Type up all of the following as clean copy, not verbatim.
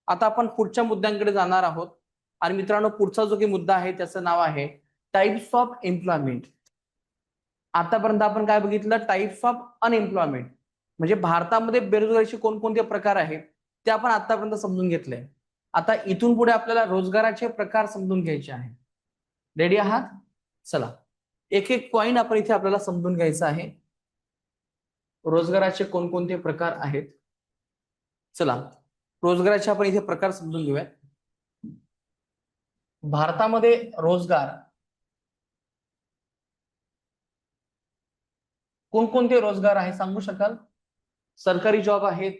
आता आपण पुढच्या मुद्द्यांकडे जाणार आहोत. आणि मित्रांनो, पुढचा जो काही मुद्दा आहे त्याचं नाव आहे टाइप्स ऑफ एम्प्लॉयमेंट. आतापर्यंत आपण काय बघितलं? टाइप्स ऑफ अनएम्प्लॉयमेंट, म्हणजे भारतामध्ये बेरोजगारीचे कोणकोणते प्रकार आहेत ते आपण आतापर्यंत समजून घेतले. आता इथून पुढे आपल्याला रोजगाराचे प्रकार समजून घ्यायचे आहे. रेडी आहात? चला, एक एक पॉइंट आपण इथे आपल्याला समजून घ्यायचं आहे. रोजगाराचे कोणकोणते प्रकार आहेत. चला, रोजगाराचे आपण इथे प्रकार समजून घेऊयात. भारतामध्ये रोजगार कोणकोणते रोजगार आहे सांगू शकाल? सरकारी जॉब आहेत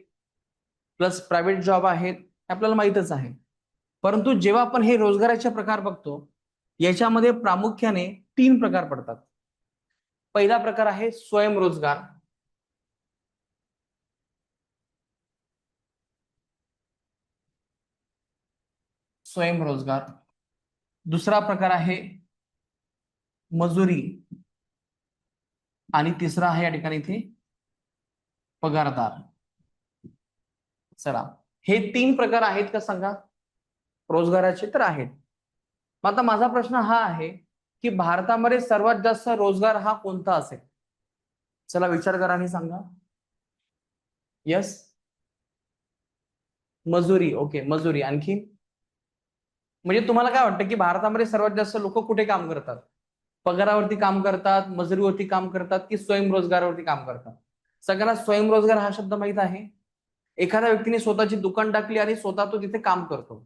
प्लस प्रायव्हेट जॉब आहेत, आपल्याला माहितच आहे. परंतु जेव्हा आपण हे रोजगाराचे प्रकार बघतो, याच्यामध्ये प्रामुख्याने 3 प्रकार पडतात. पहिला प्रकार आहे स्वयंरोजगार. स्वयंरोजगार. दुसरा प्रकार आहे मजुरी. आणि तिसरा आहे या ठिकाणी इथे पगारदार. चला, हे 3 प्रकार आहेत का सांगा रोजगाराचे? तर आहेत. मग आता माझा प्रश्न हा आहे की भारतामध्ये सर्वात जास्त रोजगार हा कोणता असेल? चला विचार करा आणि सांगा. यस, मजुरी. ओके, मजुरी. आणखी? म्हणजे तुम्हाला काय वाटतं की भारतामध्ये सर्वात जास्त लोक कुठे काम करतात? पगारावरती काम करतात, मजुरीवरती काम करतात, की स्वयंरोजगारावरती काम करतात? सगळ्यांना स्वयंरोजगार हा शब्द माहित आहे. एखाद्या व्यक्तीने स्वतःची दुकान टाकली आणि स्वतः तो तिथे काम करतो,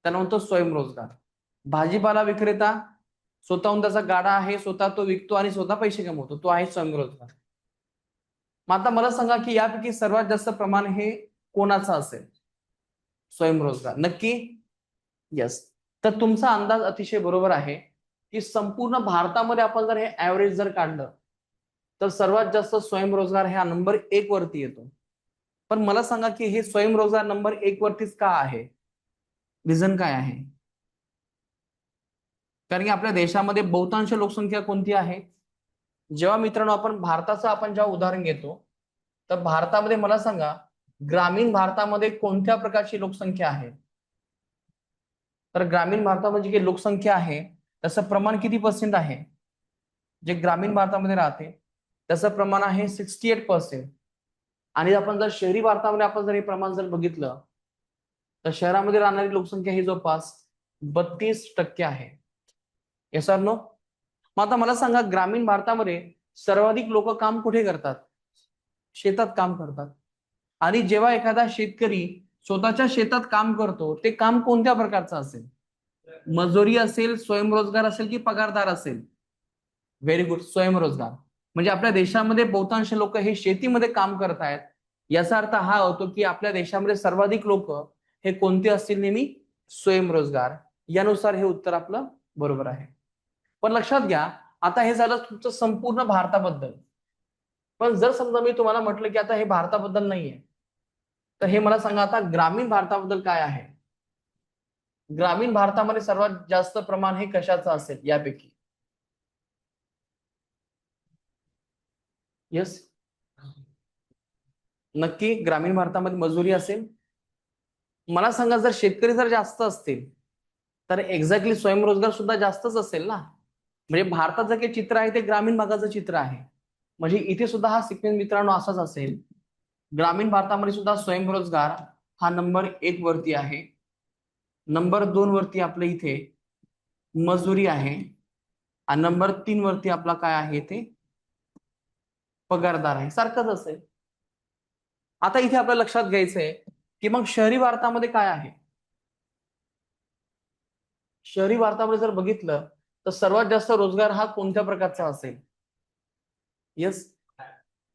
त्याला म्हणतो स्वयंरोजगार. भाजीपाला विक्रेता, स्वतःहून त्याचा गाडा आहे, स्वतः तो विकतो आणि स्वतः पैसे कमवतो, तो आहे स्वयंरोजगार. मग आता मला सांगा की यापैकी सर्वात जास्त प्रमाण हे कोणाचं असेल? स्वयंरोजगार. नक्की? यस. तर तुमचा अंदाज अतिशय बरोबर आहे की संपूर्ण भारतामध्ये आपण जर हे ऍव्हरेज जर काढलं तर सर्वात जास्त स्वयंरोजगार हा नंबर 1 वरती येतो. पण मला सांगा की हे स्वयंरोजगार नंबर 1 वरतीच का आहे? रिझन काय आहे? कारण की आपल्या देशामध्ये बहुतांश लोकसंख्या कोणती आहे? जेव्हा मित्रांनो आपण जेव्हा उदाहरण घेतो, तर भारतामध्ये मला सांगा ग्रामीण भारतामध्ये कोणत्या प्रकारची लोकसंख्या आहे? तर ग्रामीण भारतामध्ये जी लोकसंख्या आहे त्याचं प्रमाण किती % आहे? जे ग्रामीण भारतामध्ये राहते त्याचं प्रमाण आहे 68%. आणि आपण जर शहरी भारतामध्ये आपण जर हे प्रमाण जर बघितलं तर शहरामध्ये राहणारी लोकसंख्या ही जवळपास 32% आहे. Yes or no? मग आता मला सांगा ग्रामीण भारतामध्ये सर्वाधिक लोक काम कुठे करतात? शेतात काम करतात. आणि जेव्हा एखादा शेतकरी स्वतःच्या शेतात काम करतो, ते काम कोणत्या प्रकारचं असेल? मजुरी असेल, स्वयंरोजगार असेल, की पगारदार असेल? व्हेरी गुड, स्वयंरोजगार. म्हणजे आपल्या देशामध्ये बहुतांश लोक हे शेतीमध्ये काम करत आहेत. याचा अर्थ हा होतो की आपल्या देशामध्ये सर्वाधिक लोक हे कोणते असतील? नेहमी स्वयंरोजगार. यानुसार हे उत्तर आपलं बरोबर आहे. पण लक्षात घ्या, आता हे झालं तुमचं संपूर्ण भारताबद्दल. पण जर समजा मी तुम्हाला म्हटलं की आता हे भारताबद्दल नाहीये, तर हे मला सांगा आता ग्रामीण भारताबद्दल काय आहे? ग्रामीण भारतामध्ये सर्वात जास्त प्रमाण हे कशाचं असेल यापैकी? यस, नक्की ग्रामीण भारतामध्ये मजुरी असेल. मला सांगा जर शेतकरी जर जास्त असतील तर एक्झॅक्टली स्वयंरोजगार सुद्धा जास्तच असेल ना. म्हणजे भारताचं जे चित्र आहे ते ग्रामीण भागाचं चित्र आहे. म्हणजे इथे सुद्धा हा सिक्वेन्स मित्रांनो असाच असेल. ग्रामीण भारतामध्ये सुद्धा स्वयंरोजगार हा नंबर 1 वरती आहे. नंबर 2 वरती आपलं इथे मजुरी आहे. आणि नंबर 3 वरती आपला काय आहे? ते पगारदार आहे. सारखंच असेल. आता इथे आपल्या लक्षात घ्यायचंय की मग शहरी भारतामध्ये काय आहे? शहरी भारतामध्ये जर बघितलं तर सर्वात जास्त रोजगार हा कोणत्या प्रकारचा असेल? यस,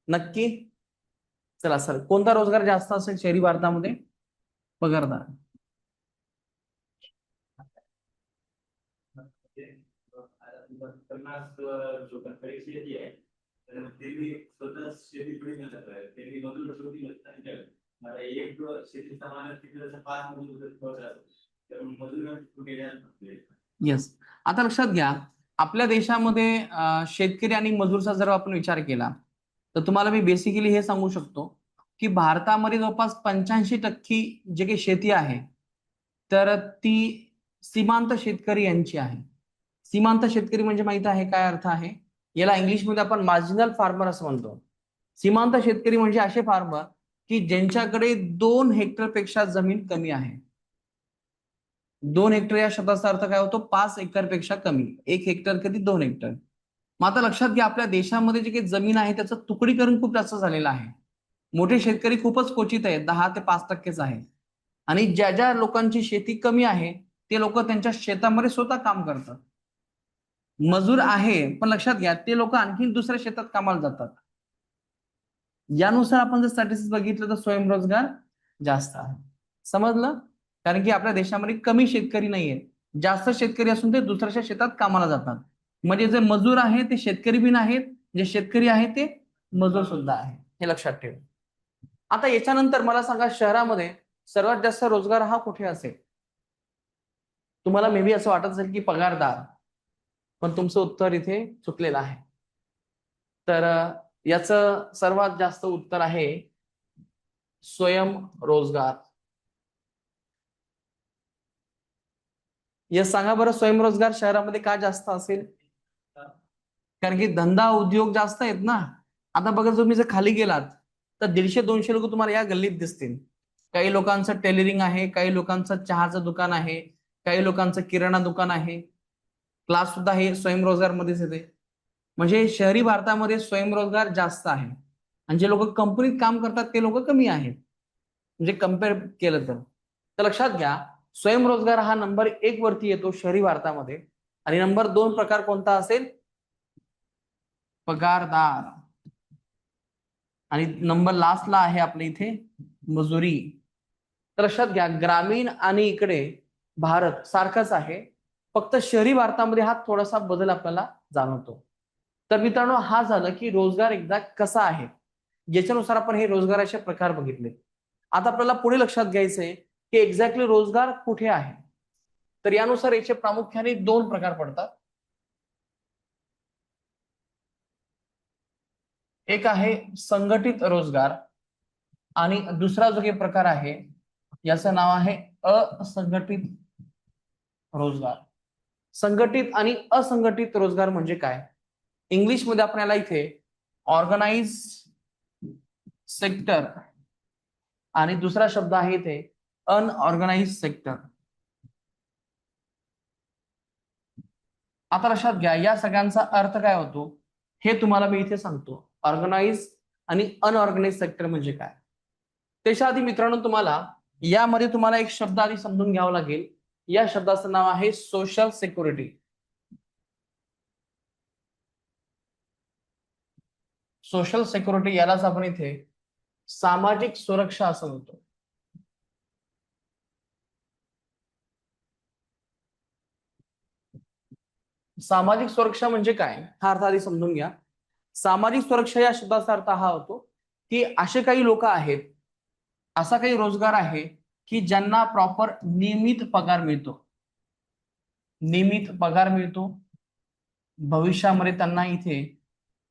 नक्की? चला सर, कोणता रोजगार जास्त असेल शहरी भारतामध्ये? पगारदार. येस. आता लक्षात घ्या, आपल्या देशामध्ये शेतकरी आणि मजूरचा जर आपण विचार केला तर तुम्हाला मी बेसिकली हे सांगू शकतो की भारतामध्ये जवळपास 85% जे काही शेती आहे तर ती सीमांत शेतकरी यांची आहे. सीमांत शेतकरी म्हणजे माहित आहे काय अर्थ आहे? याला इंग्लिशमध्ये आपण मार्जिनल फार्मर असं म्हणतो. सीमांत शेतकरी म्हणजे असे फार्मर की ज्यांच्याकडे 2 हेक्टर पेक्षा जमीन कमी आहे. 2 हेक्टर या शब्दाचा अर्थ काय होतो? 5 एकर पेक्षा कमी. 1 हेक्टर कधी 2 हेक्टर. मग आता लक्षात घ्या, आपल्या देशामध्ये जे काही जमीन आहे त्याचं तुकडीकरण खूप जास्त झालेलं आहे. मोठे शेतकरी खूपच क्वचित आहेत, 10 ते 5% आहे. आणि ज्या ज्या लोकांची शेती कमी आहे ते लोक त्यांच्या शेतामध्ये स्वतः काम करतात. मजूर आहे, पण लक्षात घ्या ते लोक आणखी दुसऱ्या शेतात कामाला जातात. यानुसार आपण जर स्टॅटिस्टिक्स बघितलं तर स्वयंरोजगार जास्त आहे. समजलं? कारण की आपल्या देशामध्ये कमी शेतकरी नाहीये, जास्त शेतकरी असून ते दुसऱ्याच्या शेतात कामाला जातात. म्हणजे जे मजूर आहे ते शेतकरी बी नाहीत, जे शेतकरी आहे ते मजूर सुद्धा आहे. हे लक्षात ठेव. आता याच्यानंतर मला सांगा, शहरामध्ये सर्वात जास्त रोजगार हा कुठे असेल? तुम्हाला मे बी असं वाटत असेल की पगारदार, पण तुमचं उत्तर इथे चुकलेलं आहे. तर याचं सर्वात जास्त उत्तर आहे स्वयंरोजगार. या सांगा बरं, स्वयंरोजगार शहरामध्ये का जास्त असेल? कारण की धंदा उद्योग जास्त आहेत ना. आता बघा, तुम्ही जर खाली गेलात तर 150-200 लोक तुम्हाला या गल्लीत दिसतील. काही लोकांचं टेलरिंग आहे, काही लोकांचं चहाचं दुकान आहे, काही लोकांचं किराणा दुकान आहे, क्लास सुद्धा हे स्वयंरोजगार मध्येच येते. म्हणजे शहरी भारतामध्ये स्वयंरोजगार जास्त आहे आणि जे लोक कंपनीत काम करतात ते लोक कमी आहेत, म्हणजे कम्पेअर केलं तर. तर लक्षात घ्या, स्वयंरोजगार हा नंबर 1 वरती येतो शहरी भारतामध्ये. आणि नंबर 2 प्रकार कोणता असेल? पगारदार. आणि नंबर लास्टला आहे आपल्या इथे मजुरी. तर लक्षात घ्या, ग्रामीण आणि इकडे भारत सारखंच आहे, फक्त शहरी भारतामध्ये हा थोडासा बदल आपल्याला जाणवतो. तर मित्रांनो, हा झालं की रोजगार एकदा कसा आहे, ज्याच्यानुसार आपण हे रोजगाराचे प्रकार बघितले. आता आपल्याला पुढे लक्षात घ्यायचंय की एक्झॅक्टली रोजगार कुठे आहे. तर यानुसार याचे प्रामुख्याने 2 प्रकार पडतात. एक आहे संघटित रोजगार आणि दुसरा जो काही प्रकार आहे याचं नाव आहे असंघटित रोजगार. संघटित आणि असंघटित रोजगार म्हणजे काय? इंग्लिशमध्ये आपण याला इथे ऑर्गनाइज सेक्टर आणि दुसरा शब्द आहे इथे अनऑर्गनाइज सेक्टर. आता लक्षात घ्या, या सगळ्यांचा अर्थ काय होतो हे तुम्हाला मी इथे सांगतो. ऑर्गनाइज आणि अनऑर्गनाइज सेक्टर म्हणजे काय. त्याच्या आधी मित्रांनो, तुम्हाला यामध्ये तुम्हाला एक शब्द आधी समजून घ्यावा लागेल. या शब्दाचं नाव आहे सोशल सिक्युरिटी. सोशल सिक्युरिटी यालाच आपण इथे सामाजिक सुरक्षा असं म्हणतो. सामाजिक सुरक्षा म्हणजे काय हा अर्थ आधी समजून घ्या. सामाजिक सुरक्षा या शब्दाचा अर्थ हा होतो की असे काही लोक आहेत, असा काही रोजगार आहे की ज्यांना प्रॉपर नियमित पगार मिळतो. नियमित पगार मिळतो, भविष्यामध्ये त्यांना इथे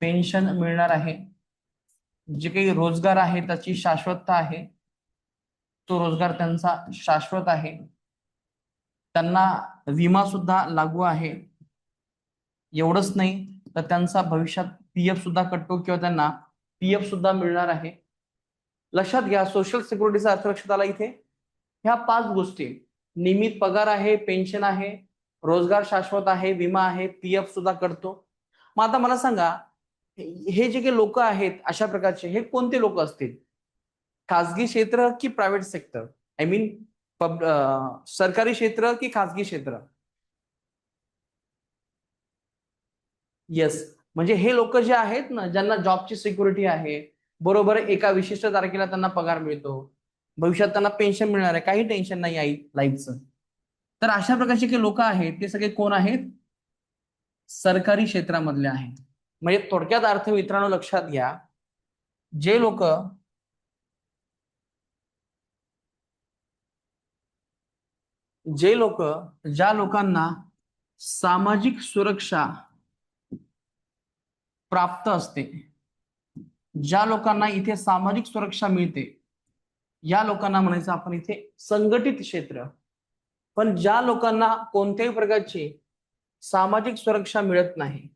पेन्शन मिळणार आहे, जे काही रोजगार आहे त्याची शाश्वतता आहे, तो रोजगार त्यांचा शाश्वत आहे, त्यांना विमा सुद्धा लागू आहे. एवढंच नाही तर त्यांचा भविष्यात पीएफ सुद्धा कटतो किंवा त्यांना पीएफ सुद्धा मिळणार आहे. लक्षात घ्या, सोशल सिक्युरिटीचा अर्थ लक्षात आला इथे. ह्या 5 गोष्टी, नियमित पगार आहे, पेन्शन आहे, रोजगार शाश्वत आहे, विमा आहे, पीएफ सुद्धा करतो. मग आता मला सांगा, हे जे काही लोक आहेत अशा प्रकारचे, हे कोणते लोक असतील? खाजगी क्षेत्र की प्रायव्हेट सेक्टर? आय मीन सरकारी क्षेत्र की खाजगी क्षेत्र? येस. म्हणजे हे लोक जे आहेत ना, ज्यांना जॉबची सिक्युरिटी आहे, बरोबर एका विशिष्ट तारखेला त्यांना पगार मिळतो, भविष्यात त्यांना पेन्शन मिळणार आहे, काही टेन्शन नाही आहे लाईफचं. तर अशा प्रकारचे काही लोक आहेत ते सगळे कोण आहेत? सरकारी क्षेत्रामधले आहेत. म्हणजे थोडक्यात अर्थ मित्रांनो लक्षात घ्या, जे लोक ज्या लोकांना सामाजिक सुरक्षा प्राप्त असते, ज्या लोकांना इथे सामाजिक सुरक्षा मिळते या लोकांना म्हणायचं आपण इथे संघटित क्षेत्र. पण ज्या लोकांना कोणत्याही प्रकारची सामाजिक सुरक्षा मिळत नाही,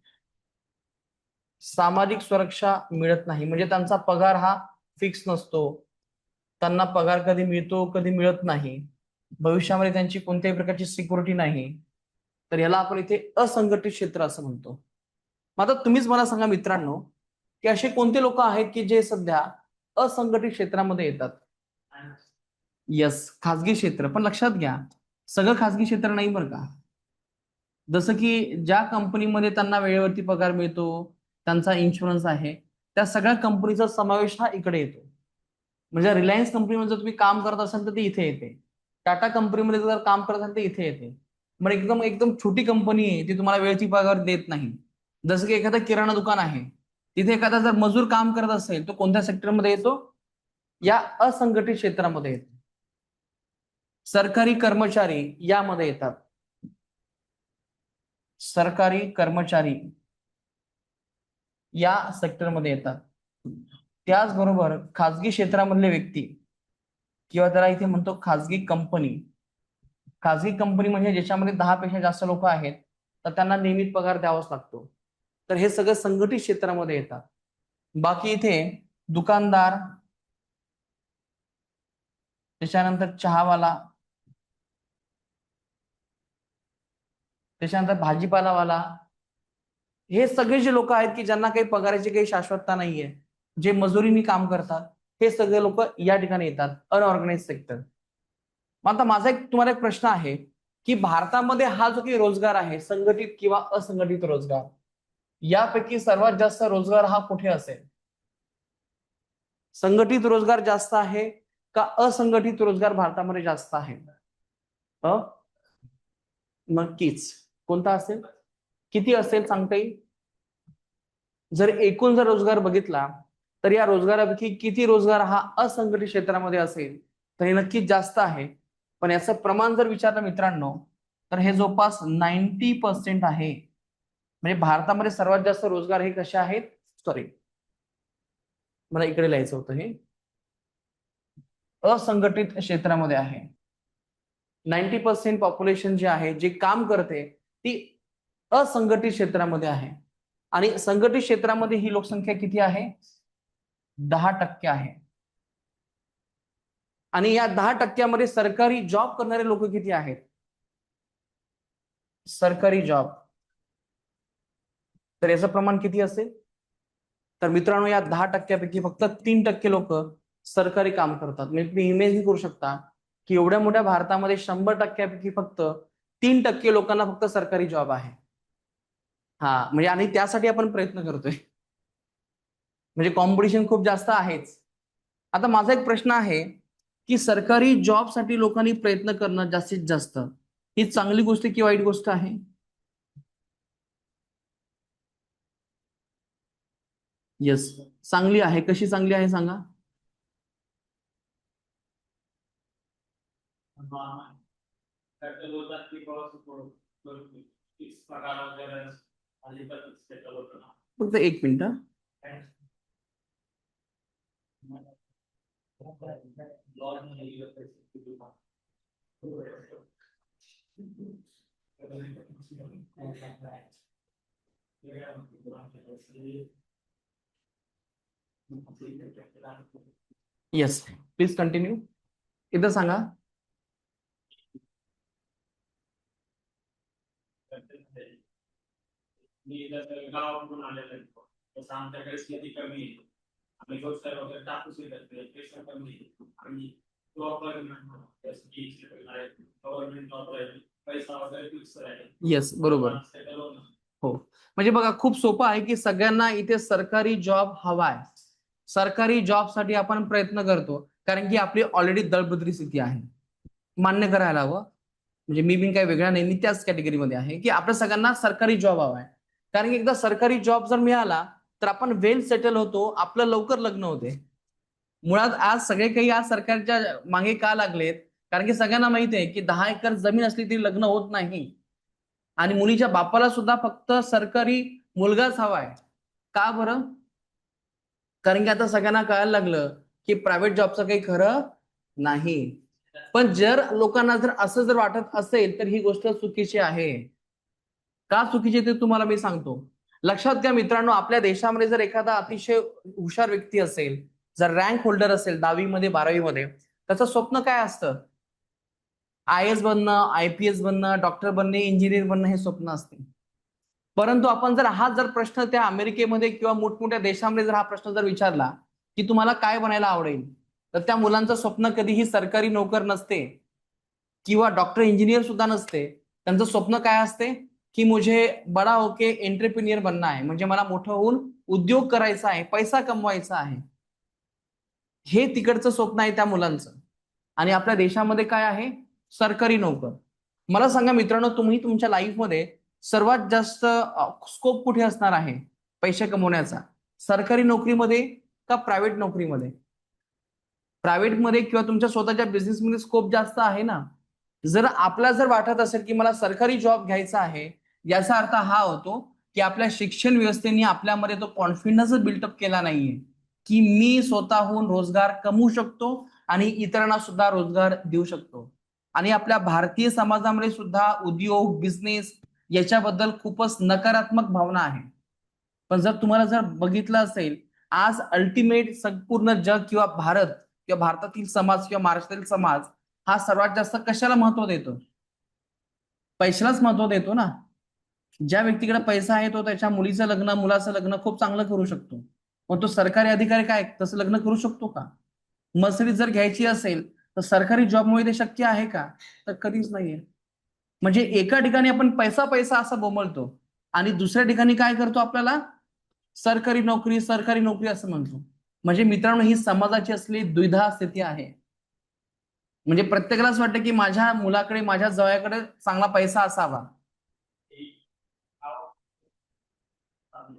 सामाजिक सुरक्षा मिळत नाही म्हणजे त्यांचा पगार हा फिक्स नसतो, त्यांना पगार कधी मिळतो कधी मिळत नाही, भविष्यामध्ये त्यांची कोणत्याही प्रकारची सिक्युरिटी नाही, तर याला आपण इथे असंघटित क्षेत्र असं म्हणतो. मग आता तुम्हीच मला सांगा मित्रांनो, की असे कोणते लोक आहेत की जे सध्या असंघटित क्षेत्रामध्ये येतात? यस, खाजगी क्षेत्र. पण लक्षात घ्या, सगळं खाजगी क्षेत्र नाही बरं का. जसं की ज्या कंपनीमध्ये त्यांना वेळेवरती पगार मिळतो, त्यांचा इन्शुरन्स आहे, त्या सगळ्या कंपनीचा समावेश हा इकडे येतो. म्हणजे रिलायन्स कंपनीमध्ये जर तुम्ही काम करत असाल तर ती इथे येते, टाटा कंपनीमध्ये जर काम करत असाल तर इथे येते. मग एकदम एकदम छोटी कंपनी आहे ती तुम्हाला वेळेची पगार देत नाही, जसं की एखादं किराणा दुकान आहे, तिथे एखादा जर मजूर काम करत असेल तो कोणत्या सेक्टरमध्ये येतो? या असंघटित क्षेत्रामध्ये येतो. सरकारी कर्मचारी यामध्ये येतात, सरकारी कर्मचारी या सेक्टरमध्ये येतात. त्याचबरोबर खाजगी क्षेत्रामधले व्यक्ती किंवा त्याला इथे म्हणतो खाजगी कंपनी. खाजगी कंपनी म्हणजे ज्याच्यामध्ये 10 पेक्षा जास्त लोक आहेत तर त्यांना नियमित पगार द्यावाच लागतो. तर हे सगळं संघटित क्षेत्रामध्ये येतात. बाकी इथे दुकानदार, त्याच्यानंतर चहावाला, त्याच्यानंतर भाजीपालावाला, हे सगळे जे लोक आहेत की ज्यांना काही पगाराची काही शाश्वतता नाहीये, जे मजुरीने काम करतात, हे सगळे लोक या ठिकाणी येतात, अनऑर्गनाइज सेक्टर. आता माझा तुम्हाला एक प्रश्न आहे की भारतामध्ये हा जो काही रोजगार आहे, संघटित किंवा असंघटित रोजगार, यापैकी सर्वात जास्त रोजगार हा कुठे असेल? संघटित रोजगार जास्त आहे का असंघटित रोजगार भारतामध्ये जास्त आहे? नक्कीच. कोणता असेल? किती असेल सांगता येईल? जर एकूण जर रोजगार बघितला तर या रोजगारापैकी किती रोजगार हा असंघटित क्षेत्रामध्ये असेल तर हे नक्कीच जास्त आहे. पण याचं प्रमाण जर विचारलं मित्रांनो तर हे जवळपास 90% आहे. म्हणजे भारतामध्ये सर्वात जास्त रोजगार हे कसे आहेत? सॉरी, मला इकडे लिहायचं होतं, हे असंघटित क्षेत्रामध्ये आहे. 90% पॉप्युलेशन जे आहे, जे काम करते, ती असंघटित क्षेत्रामध्ये आहे. आणि संघटित क्षेत्रामध्ये ही लोकसंख्या किती आहे? 10% आहे. आणि या 10% सरकारी जॉब करणारे लोक किती आहेत? सरकारी जॉब, तर याचं प्रमाण किती असेल? तर मित्रांनो, या 10%पैकी फक्त 3% लोक सरकारी काम करतात. म्हणजे तुम्ही इमेजिन करू शकता की एवढ्या मोठ्या भारतामध्ये 100%पैकी फक्त 3% लोकांना फक्त सरकारी जॉब आहे. हा म्हणजे, आणि त्यासाठी आपण प्रयत्न करतोय, म्हणजे कॉम्पिटिशन खूप जास्त आहेच. आता माझा एक प्रश्न आहे की सरकारी जॉबसाठी लोकांनी प्रयत्न करणं जास्तीत जास्त ही चांगली गोष्ट की वाईट गोष्ट आहे? येस, चांगली आहे. कशी चांगली आहे सांगा? फक्त एक मिनिट. Yes, please continue. एकदा सांगा. मी जर गावाकडून आलेलो आहे, तसं आमच्याकडे शेती कमी आहे, आम्ही व्यवसाय वगैरे टाकू शकत नाही, पैसा कमी आहे, आणि गव्हर्नमेंट जॉब आहे, पैसा वगैरे फिक्स आहे. येस, बरोबर. हो, म्हणजे बघा, खूप सोपं आहे की सगळ्यांना इथे सरकारी जॉब हवाय. सरकारी जॉब साठी आपण प्रयत्न करतो कारण की आपली ऑलरेडी दळभद्री स्थिती आहे. मान्य करायला हवं. म्हणजे मी पण काही वेगळा नाही, मी त्याच कॅटेगरीमध्ये आहे की आपल्या सगळ्यांना सरकारी जॉब हवाय. कारण की एकदा सरकारी जॉब जर मिळाला तर आपण वेल सेटल होतो, आपलं लवकर लग्न होते. मुळात आज सगळे काही आज सरकारच्या मागे का लागलेत? कारण की सगळ्यांना माहिती आहे की 10 एकर जमीन असली तरी लग्न होत नाही, आणि मुलीच्या बापाला सुद्धा फक्त सरकारी मुलगाच हवाय. का बरं? कारण की आता सगळ्यांना कळायला लागलं की प्रायव्हेट जॉबचं काही खरं नाही. पण जर लोकांना जर असं जर वाटत असेल तर ही गोष्ट चुकीची आहे. का चुकीची ते तुम्हाला मी सांगतो. लक्षात घ्या मित्रांनो, आपल्या देशामध्ये जर एखादा अतिशय हुशार व्यक्ती असेल, जर रँक होल्डर असेल 10वी मध्ये 12वी मध्ये, त्याचं स्वप्न काय असतं? IAS बनणं, IPS बनणं, डॉक्टर बनणे, इंजिनियर बनणं हे स्वप्न असते. परंतु आपण जर हा जर प्रश्न त्या अमेरिकेमध्ये किंवा मोठमोठ्या देशामध्ये जर हा प्रश्न जर विचारला की तुम्हाला काय बनायला आवडेल, तर त्या मुलांचं स्वप्न कधीही सरकारी नोकर नसते किंवा डॉक्टर इंजिनियर सुद्धा नसते. त्यांचं स्वप्न काय असते की मुझे बडा होके एंटरप्रिनियर बनना आहे, म्हणजे मला मोठं होऊन उद्योग करायचा आहे, पैसा कमवायचा आहे. हे तिकडचं स्वप्न आहे त्या मुलांचं. आणि आपल्या देशामध्ये काय आहे? सरकारी नोकर. मला सांगा मित्रांनो, तुम्ही तुमच्या लाईफमध्ये सर्वात जास्त स्कोप कुठे असणार आहे पैसे कमवण्याचा? सरकारी नोकरीमध्ये का प्रायव्हेट नोकरीमध्ये? प्रायव्हेटमध्ये किंवा तुमच्या स्वतःच्या बिझनेसमध्ये स्कोप जास्त आहे ना. जर आपल्याला जर वाटत असेल की मला सरकारी जॉब घ्यायचा आहे, याचा अर्थ हा होतो की आपल्या शिक्षण व्यवस्थेने आपल्यामध्ये तो कॉन्फिडन्स बिल्टअप केला नाहीये की मी स्वतःहून रोजगार कमवू शकतो आणि इतरांना सुद्धा रोजगार देऊ शकतो. आणि आपल्या भारतीय समाजामध्ये सुद्धा उद्योग, बिझनेस याच्याबद्दल खूपच नकारात्मक भावना आहे. पण जर तुम्हाला जर बघितलं असेल, आज अल्टिमेट संपूर्ण जग किंवा भारत किंवा भारतातील समाज किंवा महाराष्ट्रातील समाज हा सर्वात जास्त कशाला महत्व देतो? पैशालाच महत्व देतो ना. ज्या व्यक्तीकडे पैसा आहे तो त्याच्या मुलीचं लग्न, मुलाचं लग्न खूप चांगलं करू शकतो. पण तो सरकारी अधिकारी काय तसं लग्न करू शकतो का? मर्सिडीज जर घ्यायची असेल तर सरकारी जॉबमुळे ते शक्य आहे का? तर कधीच नाहीये. म्हणजे एका ठिकाणी आपण पैसा पैसा असं बोंबलतो आणि दुसऱ्या ठिकाणी काय करतो, आपल्याला सरकारी नोकरी, सरकारी नोकरी असं म्हणतो. म्हणजे मित्रांनो, ही समाजाची असली द्विधा स्थिती आहे. म्हणजे प्रत्येकालाच वाटतं की माझ्या मुलाकडे, माझ्या जवयाकडे चांगला पैसा असावा.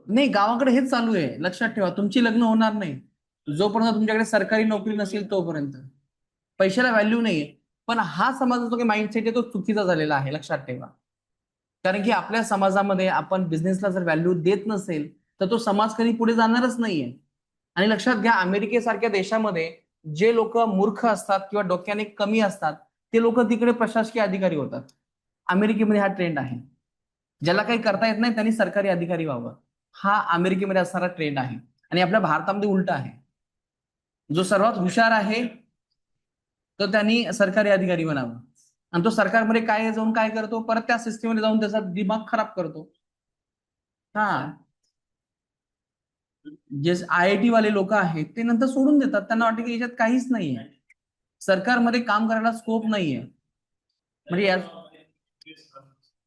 नाही, गावाकडे हेच चालू आहे. लक्षात ठेवा, तुमची लग्न होणार नाही जोपर्यंत तुमच्याकडे सरकारी नोकरी नसेल तोपर्यंत. पैशाला व्हॅल्यू नाहीये. पण हा समाजाचा जो काही माइंडसेट आहे तो चुकीचा झालेला आहे, लक्षात ठेवा. कारण की आपल्या समाजामध्ये आपण बिझनेसला जर व्हॅल्यू देत नसेल तर तो समाज कधी पुढे जाणारच नाहीये. आणि लक्षात घ्या, अमेरिकेसारख्या देशामध्ये जे लोक मूर्ख असतात किंवा डोक्याने कमी असतात ते लोक तिकडे प्रशासकीय अधिकारी होतात. अमेरिकेमध्ये हा ट्रेंड आहे. ज्याला काही करता येत नाही त्यांनी सरकारी अधिकारी व्हावं, हा अमेरिकेमध्ये असणारा ट्रेंड आहे. आणि आपल्या भारतामध्ये उलट आहे. जो सर्वात हुशार आहे तो त्यांनी सरकारी अधिकारी बनावं. आणि तो सरकारमध्ये काय जाऊन काय करतो, परत त्या सिस्टीममध्ये जाऊन त्याचा दिमाग खराब करतो. हा, जे IIT वाले लोक आहेत ते नंतर सोडून देतात. त्यांना वाटतं की याच्यात काहीच नाहीये, सरकारमध्ये काम करायला स्कोप नाहीये. म्हणजे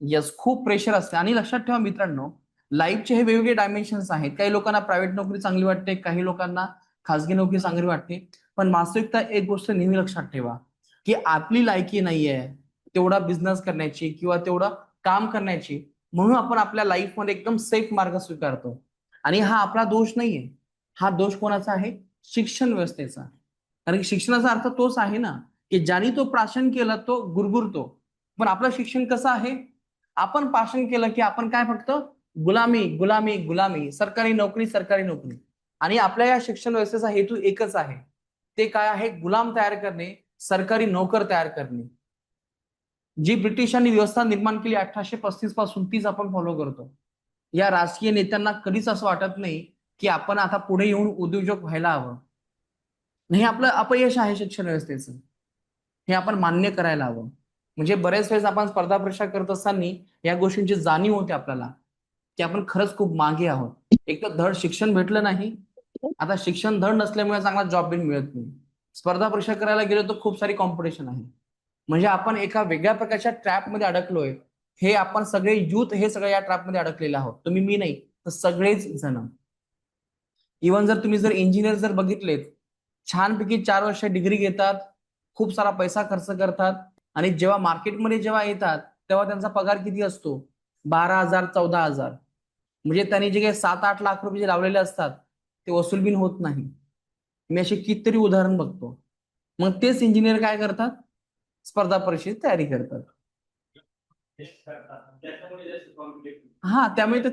यस, खूप प्रेशर असते. आणि लक्षात ठेवा मित्रांनो, लाईफचे हे वेगवेगळे डायमेन्शन्स आहेत. काही लोकांना प्रायव्हेट नोकरी चांगली वाटते, काही लोकांना खासगी नोकरी चांगली वाटते. पण वास्तविकता एक गोष्ट नेहमी लक्षात ठेवा की आपली लायकी नाहीये तेवढा बिझनेस करण्याची किंवा तेवढं काम करण्याची. म्हणून आपण आपल्या लाईफमध्ये एकदम सेफ मार्ग स्वीकारतो. आणि हा आपला दोष नाहीये. हा दोष कोणाचा आहे? शिक्षण व्यवस्थेचा. कारण की शिक्षणाचा अर्थ तोच आहे ना की ज्याने तो प्राशन केलं तो गुरगुरतो. पण आपलं शिक्षण कसं आहे? आपण भाषण केलं की आपण काय फक्त गुलामी गुलामी गुलामी, सरकारी नोकरी सरकारी नोकरी. आणि आपल्या या शिक्षण व्यवस्थेचा हेतू एकच आहे. ते काय आहे? गुलाम तयार करणे, सरकारी नोकर तयार करणे. जी ब्रिटिशांनी व्यवस्था निर्माण केली 1835 पासून तीच आपण फॉलो करतो. या राजकीय नेत्यांना कधीच असं वाटत नाही की आपण आता पुढे येऊन उद्योजक व्हायला हवं. हे आपलं अपयश आहे शिक्षण व्यवस्थेचं. हे आपण मान्य करायला हवं. म्हणजे बरेच वेळेस आपण स्पर्धा परीक्षा करत असताना या गोष्टींची जाणीव होते आपल्याला की आपण खरंच खूप मागे आहोत. एक तर धड शिक्षण भेटलं नाही, आता शिक्षण धड नसल्यामुळे चांगला जॉब बिन मिळत नाही. स्पर्धा परीक्षा करायला गेलो तर खूप सारी कॉम्पिटिशन आहे. म्हणजे आपण एका वेगळ्या प्रकारच्या ट्रॅपमध्ये अडकलोय. हे आपण सगळे युथ हे सगळे या ट्रॅपमध्ये अडकलेले आहोत. तुम्ही मी नाही तर सगळेच जण. इव्हन जर तुम्ही जर इंजिनियर जर बघितलेत, छानपैकी 4 वर्ष डिग्री घेतात, खूप सारा पैसा खर्च करतात आणि जेव्हा मार्केटमध्ये जेव्हा येतात तेव्हा त्यांचा पगार किती असतो? 12,000 14,000. म्हणजे त्यांनी जे काही 7-8 लाख रुपये जे लावलेले असतात ते वसूल बिन होत नाही. मी असे कितीतरी उदाहरण बघतो. मग तेच इंजिनियर काय करतात? स्पर्धा परीक्षेची तयारी करतात. हा, त्यामुळे तर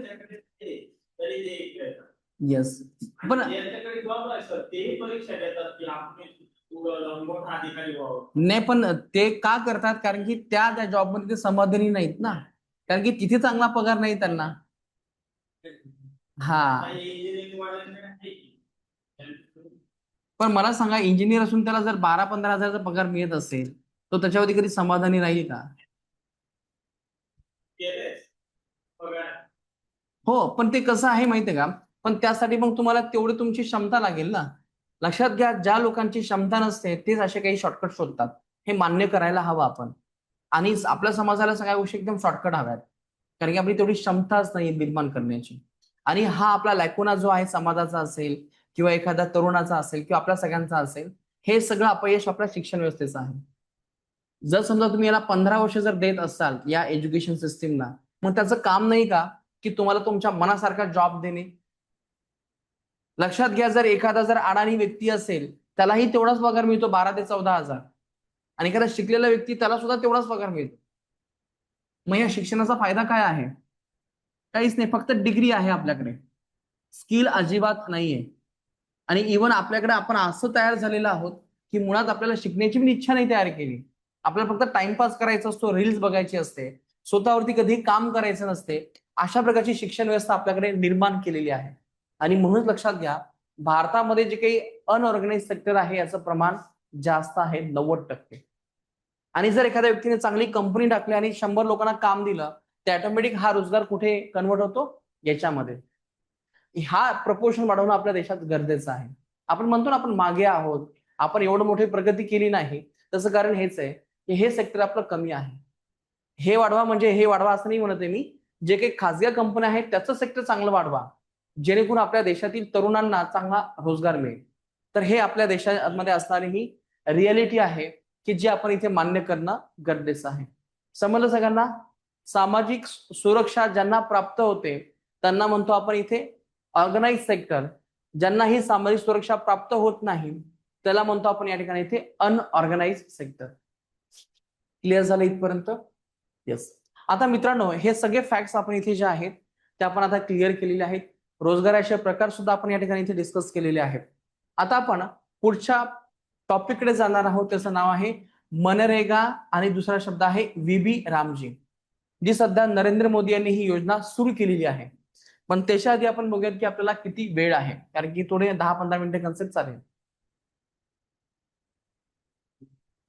येस, पण यांच्याकडे जॉब आहे सर, तेही परीक्षा देतात की आपण मोठा अधिकारी व्हावं. नाही, पण ते का करतात? कारण की त्या जॉबमध्ये ते समाधानी नाहीत ना, कारण की तिथे चांगला पगार नाही त्यांना. हा, इंजिनिअरिंग वाल्यांना पण मला सांगा, इंजिनियर असून त्याला जर 12-15 हजाराचा पगार मिळत असेल, तो त्याच्यावरती कधी समाधानी नाहीये का? केलेच पगार. हो, पण ते कसं आहे माहितीये का, पण त्यासाठी मग तुम्हाला तेवढी तुमची क्षमता लागेल ना. लक्षात घ्या, ज्या लोकांची क्षमता नसते तेच असे काही शॉर्टकट शोधतात. हे मान्य करायला हवं आपण. आणि आपल्या समाजाला सगळ्या गोष्टी एकदम शॉर्टकट हव्यात, कारण की आपली तेवढी क्षमताच नाही निर्माण करण्याची. आणि हा आपला लॅकुना जो आहे समाजाचा असेल किंवा एखाद्या तरुणाचा असेल किंवा आपल्या सगळ्यांचा असेल, हे सगळं अपयश आपल्या शिक्षण व्यवस्थेचं आहे. जर समजा तुम्ही याला 15 वर्ष जर देत असाल या एज्युकेशन सिस्टीमला, मग त्याचं काम नाही का की तुम्हाला तुमच्या मनासारखा जॉब देणे? लक्षात घ्या, जर एखादा जर अडाणी व्यक्ती असेल, त्यालाही तेवढाच पगार मिळतो, 12 ते 14 हजार. आणि एखादा शिकलेला व्यक्ती, त्याला सुद्धा तेवढाच पगार मिळतो. मग या शिक्षणाचा फायदा काय आहे? काहीच नाही, फक्त डिग्री आहे आपल्याकडे, स्किल अजिबात नाहीये. आणि इव्हन आपल्याकडे आपण असं तयार झालेलं आहोत की मुळात आपल्याला शिकण्याची पण इच्छा नाही तयार केली. आपल्याला फक्त टाइमपास करायचा असतो, रील्स बघायची असते, स्वतःवरती कधीही काम करायचं नसते. अशा प्रकारची शिक्षण व्यवस्था आपल्याकडे निर्माण केलेली आहे. आणि म्हणूनच लक्षात घ्या, भारतामध्ये जे काही अनऑर्गनाइज सेक्टर आहे याचं प्रमाण जास्त आहे, 90%. आणि जर एखाद्या व्यक्तीने चांगली कंपनी टाकली आणि 100 लोकांना काम दिलं, तर ऑटोमॅटिक हा रोजगार कुठे कन्वर्ट होतो? याच्यामध्ये. हा प्रपोर्शन वाढवणं आपल्या देशात गरजेचं आहे. आपण म्हणतो ना, आपण मागे आहोत, आपण एवढं मोठी प्रगती केली नाही, तसं कारण हेच आहे की हे सेक्टर आपलं कमी आहे. हे वाढवा म्हणजे हे वाढवा असं नाही म्हणत आहे मी. जे काही खासगी कंपन्या आहेत त्याचं सेक्टर चांगलं वाढवा, जेणेकरून आपल्या देशातील तरुणांना चांगला रोजगार मिळेल. तर हे आपल्या देशामध्ये असणारी ही रियालिटी आहे की जी आपण इथे मान्य करणं गरजेचं आहे. समजलं सगळ्यांना? सामाजिक सुरक्षा ज्यांना प्राप्त होते त्यांना म्हणतो आपण इथे ऑर्गनाइज सेक्टर. ज्यांना ही सामाजिक सुरक्षा प्राप्त होत नाही त्याला म्हणतो आपण या ठिकाणी इथे अनऑर्गनाइज सेक्टर. क्लिअर झालं इथपर्यंत? येस. आता मित्रांनो, हे सगळे फॅक्ट्स आपण इथे जे आहेत ते आपण आता क्लिअर केलेले आहेत. रोजगाराचे प्रकार सुद्धा आपण या ठिकाणी इथे डिस्कस केलेले आहेत. आता आपण पुढच्या टॉपिककडे जाणार आहोत. त्याचं नाव आहे मनरेगा आणि दुसरा शब्द आहे VB रामजी, जी सध्या नरेंद्र मोदी यांनी ही योजना सुरू केलेली आहे. पण त्याच्या आधी आपण बघूयात की आपल्याला किती वेळ आहे, कारण की थोडे 10-15 मिनिटं कन्सेप्ट चालेल.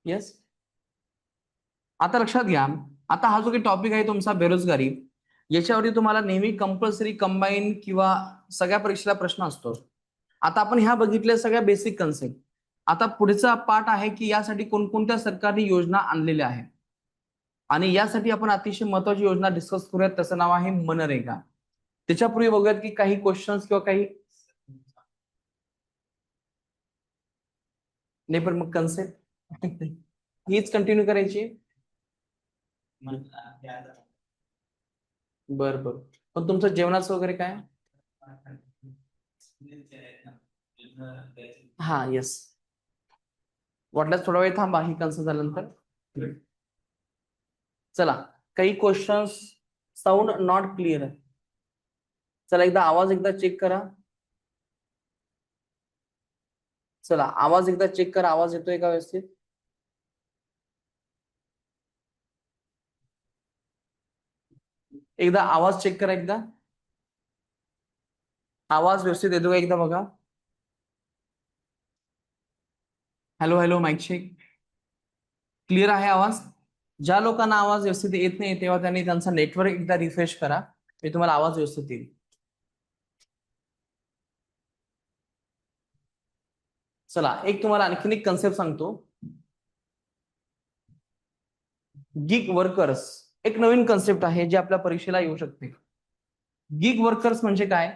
येस. आता लक्षात घ्या, आता हा जो काही टॉपिक आहे तुमचा बेरोजगारी, याच्यावरती तुम्हाला नेहमी कंपल्सरी कंबाईन किंवा सगळ्या परीक्षेला प्रश्न असतो. आता आपण ह्या बघितल्या सगळ्या बेसिक कन्सेप्ट. आता पुढचा पार्ट आहे की यासाठी कोणकोणत्या सरकारने योजना आणलेल्या आहेत. आणि यासाठी आपण अतिशय महत्वाची योजना डिस्कस करूयात, त्याचं नाव आहे मनरेगा. त्याच्यापूर्वी बघूयात की काही क्वेश्चन्स किंवा काही नाही, पण मग कन्सेप्ट हीच कंटिन्यू करायची. बर बर. पण तुमचं जेवणाचं वगैरे काय? हा, येस. वाटल्यास थोडा वेळ थांबा ही कन्सेप्ट झाल्यानंतर. चला, काही क्वेश्चन्स साऊंड नॉट क्लिअर. चला, एकदा आवाज एकदा चेक करा. चला, आवाज एकदा चेक करा, आवाज येतोय का व्यवस्थित? एकदा आवाज चेक करा. एकदा आवाज व्यवस्थित येतो का एकदा बघा. Hello hello, mike check. Clear आहे आवाज? ज्या लोकांना आवाज व्यवस्थित येत नाही तेव्हा त्यांनी त्यांचा नेटवर्क एकदा रिफ्रेश करा, मी तुम्हाला आवाज व्यवस्थित येईल. चला, एक तुम्हाला आणखीन एक कन्सेप्ट सांगतो. गिग वर्कर्स एक नवीन कन्सेप्ट आहे जे आपल्या परीक्षेला येऊ शकते. गिग वर्कर्स म्हणजे काय?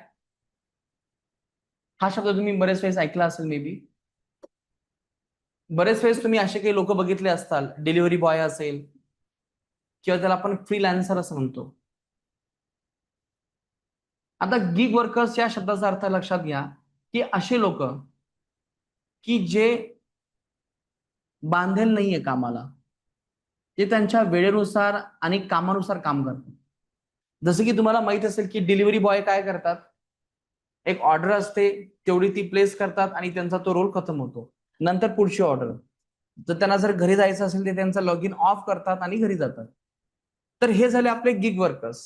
हा शब्द तुम्ही बरेच वेळेस ऐकला असेल मे बी. बरेच वेळेस तुम्ही असे काही लोक बघितले असताल, डिलिव्हरी बॉय असेल किंवा त्याला आपण फ्रीलान्सर असं म्हणतो. आता गिग वर्कर्स या शब्दाचा अर्थ लक्षात घ्या की असे लोक की जे बांधेल नाहीये कामाला, ते त्यांच्या वेळेनुसार आणि कामानुसार काम करतात. जसं की तुम्हाला माहित असेल की डिलिव्हरी बॉय काय करतात? एक ऑर्डर असते, तेवढी ती प्लेस करतात आणि त्यांचा तो रोल खतम होतो. नंतर पुढची ऑर्डर. तर त्यांना जर घरी जायचं असेल तर त्यांचा लॉग इन ऑफ करतात आणि घरी जातात. तर हे झाले आपले गिग वर्कर्स.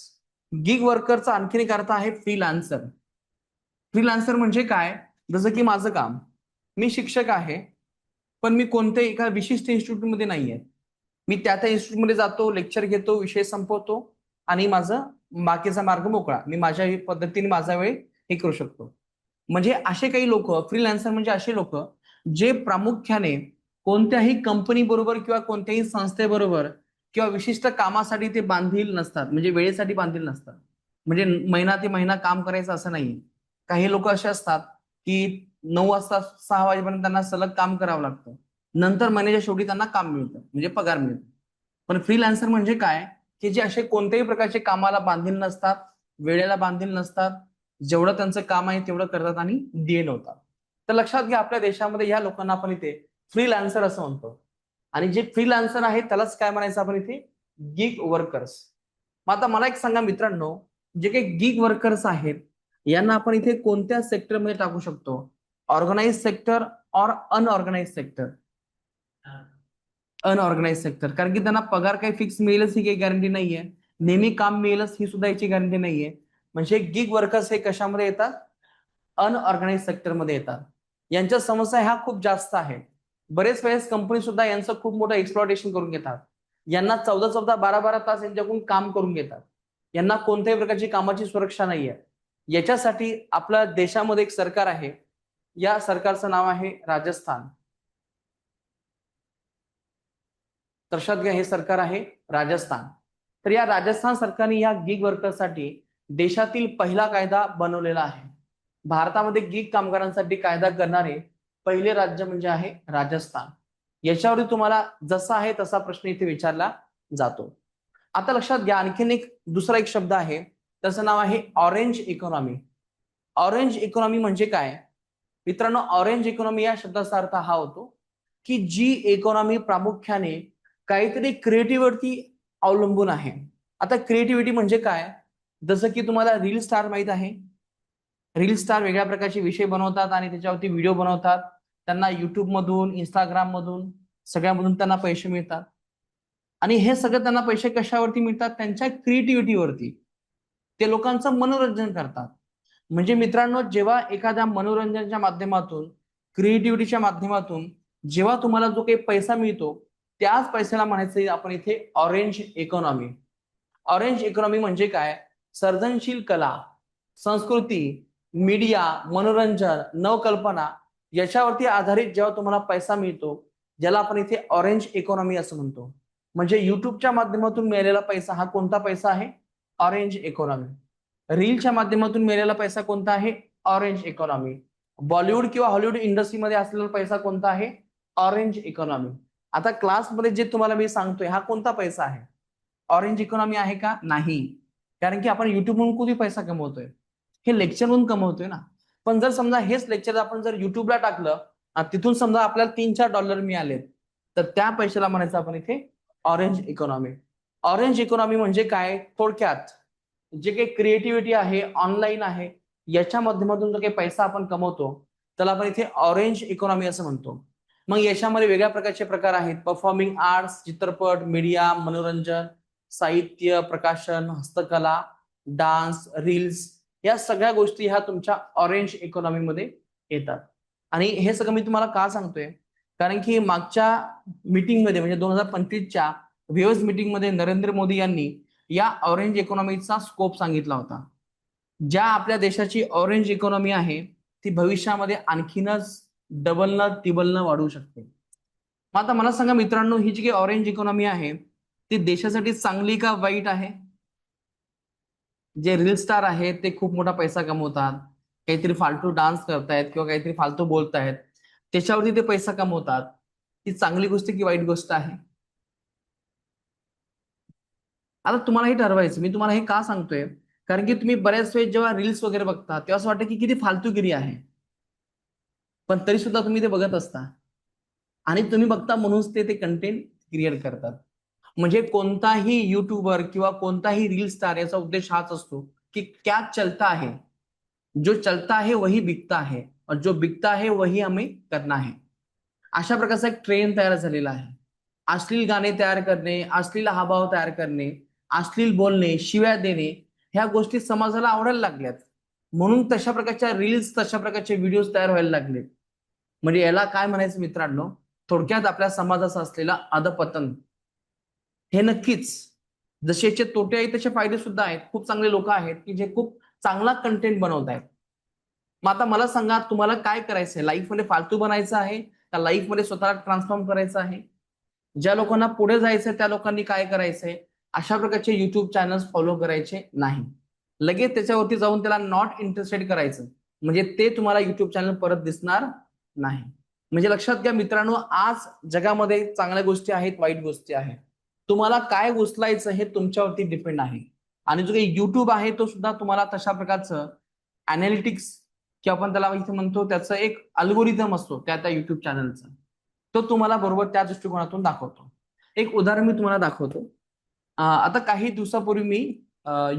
गिग वर्करचा आणखीन एक अर्थ आहे फ्रीलान्सर. फ्रीलान्सर म्हणजे काय? जसं की माझं काम, मी शिक्षक आहे, पण मी कोणत्याही एका विशिष्ट इन्स्टिट्यूटमध्ये नाहीये. मी त्या इन्स्टिट्यूटमध्ये जातो, लेक्चर घेतो, विषय संपवतो आणि माझं बाकीचा मार्ग मोकळा. मी माझ्या पद्धतीने माझा वेळ हे करू शकतो. म्हणजे असे काही लोक, फ्रीलान्सर म्हणजे असे लोक जे प्रामुख्याने कोणत्याही कंपनी बरोबर किंवा कोणत्याही संस्थेबरोबर किंवा विशिष्ट कामासाठी ते बांधील नसतात, म्हणजे वेळेसाठी बांधील नसतात. म्हणजे महिना ते महिना काम करायचं असं नाही. काही लोक असे असतात की 9 वाजता 6 वाजेपर्यंत त्यांना सलग काम करावं लागतं. नंतर महिन्याच्या शेवटी त्यांना काम मिळतं, म्हणजे पगार मिळतो. पण फ्रीलान्सर म्हणजे काय? की जे असे कोणत्याही प्रकारचे कामाला बांधील नसतात, वेळेला बांधील नसतात, जेवढं त्यांचं काम आहे तेवढं करतात आणि डीएन होतात. तर लक्षात घ्या, आपल्या देशामध्ये या लोकांना आपण इथे फ्रीलान्सर असं म्हणतो. आणि जे फ्रीलान्सर आहे त्यालाच काय म्हणायचं आपण इथे? Gig workers. मग आता मला एक सांगा मित्रांनो, जे काही गिग वर्कर्स आहेत यांना आपण इथे कोणत्या सेक्टरमध्ये टाकू शकतो? ऑर्गनाइज सेक्टर और अनऑर्गनाइज सेक्टर? Unorganise sector. कारण की त्यांना पगार काही फिक्स मिळेलच ही काही गॅरंटी नाहीये, नेहमी काम मिळेलच ही सुद्धा याची गॅरंटी नाहीये. म्हणजे गिग वर्कर्स हे कशामध्ये येतात? अनऑर्गनाइज सेक्टरमध्ये येतात. यांच्या समस्या ह्या खूप जास्त आहेत. बरेच वेळेस कंपनी सुद्धा यांचं खूप मोठं एक्सप्लॉयटेशन करून घेतात. यांना 14-14, 12-12 तास यांच्याकडून काम करून घेतात. यांना कोणत्याही प्रकारची कामाची सुरक्षा नाहीये. याच्यासाठी आपल्या देशामध्ये एक सरकार आहे, या सरकारचं नाव आहे राजस्थान. लक्षात घ्या, हे सरकार आहे राजस्थान. तर या राजस्थान सरकारने या गिग वर्कर्ससाठी देशातील पहिला कायदा बनवलेला आहे. भारतामध्ये गिग कामगारांसाठी कायदा करणारे पहिले राज्य म्हणजे आहे राजस्थान. याच्यावरती तुम्हाला जसा आहे तसा प्रश्न इथे विचारला जातो. आता लक्षात घ्या, आणखीन एक दुसरा एक शब्द आहे, त्याचं नाव आहे ऑरेंज इकॉनॉमी. ऑरेंज इकॉनॉमी म्हणजे काय मित्रांनो? ऑरेंज इकॉनॉमी या शब्दाचा अर्थ हा होतो की जी इकॉनॉमी प्रामुख्याने काहीतरी क्रिएटिव्हिटी अवलंबून आहे. आता क्रिएटिव्हिटी म्हणजे काय? जसं की तुम्हाला रील स्टार माहित आहे. रील स्टार वेगळ्या प्रकारचे विषय बनवतात आणि त्याच्यावरती व्हिडिओ बनवतात. त्यांना युट्यूब मधून, इंस्टाग्राम मधून, सगळ्यामधून त्यांना पैसे मिळतात. आणि हे सगळं त्यांना पैसे कशावरती मिळतात? त्यांच्या क्रिएटिव्हिटीवरती. ते लोकांचं मनोरंजन करतात. म्हणजे मित्रांनो, जेव्हा एखाद्या मनोरंजनाच्या माध्यमातून, क्रिएटिव्हिटीच्या माध्यमातून जेव्हा तुम्हाला जो काही पैसा मिळतो, त्याच पैशाला म्हणायचं आपण इथे ऑरेंज इकॉनॉमी. ऑरेंज इकॉनॉमी म्हणजे काय? सर्जनशील कला, संस्कृती, मीडिया, मनोरंजन, नवकल्पना याच्यावरती आधारित जेव्हा तुम्हाला पैसा मिळतो, ज्याला आपण इथे ऑरेंज इकॉनॉमी असं म्हणतो. म्हणजे युट्यूबच्या माध्यमातून मिळालेला पैसा हा कोणता पैसा आहे? Orange economy. रीलच्या माध्यमातून मिळालेला पैसा कोणता आहे? Orange economy. बॉलिवूड किंवा हॉलिवूड इंडस्ट्रीमध्ये असलेला पैसा कोणता आहे? Orange economy. आता क्लासमध्ये जे तुम्हाला मी सांगतोय हा कोणता पैसा आहे? ऑरेंज इकॉनॉमी आहे का? नाही. कारण की आपण युट्यूबवरून कुठे पैसा कमवतोय? हे लेक्चरवरून कमवतोय ना. पण जर समजा हेच लेक्चर आपण जर युट्यूबला टाकलं आणि तिथून समजा आपल्याला $3-4 मिळालेत, तर त्या पैशाला म्हणायचं आपण इथे ऑरेंज इकॉनॉमी. ऑरेंज इकॉनॉमी म्हणजे काय? थोडक्यात जे काही क्रिएटिव्हिटी आहे, ऑनलाईन आहे, याच्या माध्यमातून जो काही पैसा आपण कमवतो त्याला आपण इथे ऑरेंज इकॉनॉमी असं म्हणतो. मग याच्यामध्ये वेगळ्या प्रकारचे प्रकार आहेत. परफॉर्मिंग आर्ट्स, चित्रपट, मीडिया, मनोरंजन, साहित्य, प्रकाशन, हस्तकला, डान्स, रील्स, या सगळ्या गोष्टी ह्या तुमच्या ऑरेंज इकॉनॉमीमध्ये येतात. आणि हे सगळं मी तुम्हाला का सांगतोय? कारण की मागच्या मीटिंगमध्ये म्हणजे 2025च्या व्हीओएस मीटिंगमध्ये नरेंद्र मोदी यांनी या ऑरेंज इकॉनॉमीचा स्कोप सांगितला होता. ज्या आपल्या देशाची ऑरेंज इकॉनॉमी आहे ती भविष्यामध्ये आणखीनच डबलनं तिबलनं वाढू शकते. मग आता मला सांगा मित्रांनो, ही जी काही ऑरेंज इकॉनॉमी आहे ती देशासाठी चांगली का वाईट आहे? जे रील स्टार आहेत ते खूप मोठा पैसा कमवतात, काहीतरी फालतू डान्स करतायत किंवा काहीतरी फालतू बोलतायत, त्याच्यावरती ते पैसा कमवतात, ही चांगली गोष्ट की वाईट गोष्ट आहे? आता तुम्हाला हे ठरवायचं. मी तुम्हाला हे का सांगतोय? कारण की तुम्ही बऱ्याच वेळेस जेव्हा रील्स वगैरे बघता तेव्हा असं वाटतं की किती फालतूगिरी आहे, पण तरी सुद्धा तुम्ही ते बघत असता आणि तुम्ही बघता म्हणूनच ते कंटेंट क्रिएट करतात. म्हणजे कोणताही युट्यूबर किंवा कोणताही रील स्टार याचा उद्देश हाच असतो की क्या चलता है, जो चलता है वही बिकता है और जो बिकता है वही हमें करना है. अशा प्रकारचा एक ट्रेंड तयार झालेला आहे. अश्लील गाणे तयार करणे, अश्लील हावभाव तयार करणे, अश्लील बोलणे, शिव्या देणे, ह्या गोष्टी समाजाला आवडायला लागल्यात. म्हणून तशा प्रकारच्या रील्स, तशा प्रकारचे व्हिडिओज तयार व्हायला लागले. म्हणजे याला काय म्हणायचं मित्रांनो, थोडक्यात आपल्या समाजाचं असलेलं अधपतन. हे नक्कीच जसे याचे तोटे आहेत तसे फायदे सुद्धा आहेत. खूप चांगले लोक आहेत की जे खूप चांगला कंटेंट बनवत आहेत. मग आता मला सांगा, तुम्हाला काय करायचंय? लाईफमध्ये फालतू बनायचं आहे का लाईफमध्ये स्वतःला ट्रान्सफॉर्म करायचं आहे? ज्या लोकांना पुढे जायचंय त्या लोकांनी काय करायचंय? अशा प्रकारचे युट्यूब चॅनल्स फॉलो करायचे नाही. लगेच त्याच्यावरती जाऊन त्याला नॉट इंटरेस्टेड करायचं, म्हणजे ते तुम्हाला युट्यूब चॅनल परत दिसणार नाही. म्हणजे लक्षात घ्या मित्रांनो, आज जगामध्ये चांगल्या गोष्टी आहेत, वाईट गोष्टी आहेत. तुम्हाला काय उचलायचं हे तुमच्यावरती डिपेंड आहे. आणि जो काही युट्यूब आहे तो सुद्धा तुम्हाला तशा प्रकारचं अनालिटिक्स किंवा आपण त्याला इथे म्हणतो त्याचं एक अल्गोरिदम असतो त्या युट्यूब चॅनलचा, तो तुम्हाला बरोबर त्या दृष्टिकोनातून दाखवतो. एक उदाहरण मी तुम्हाला दाखवतो. आता काही दिवसापूर्वी मी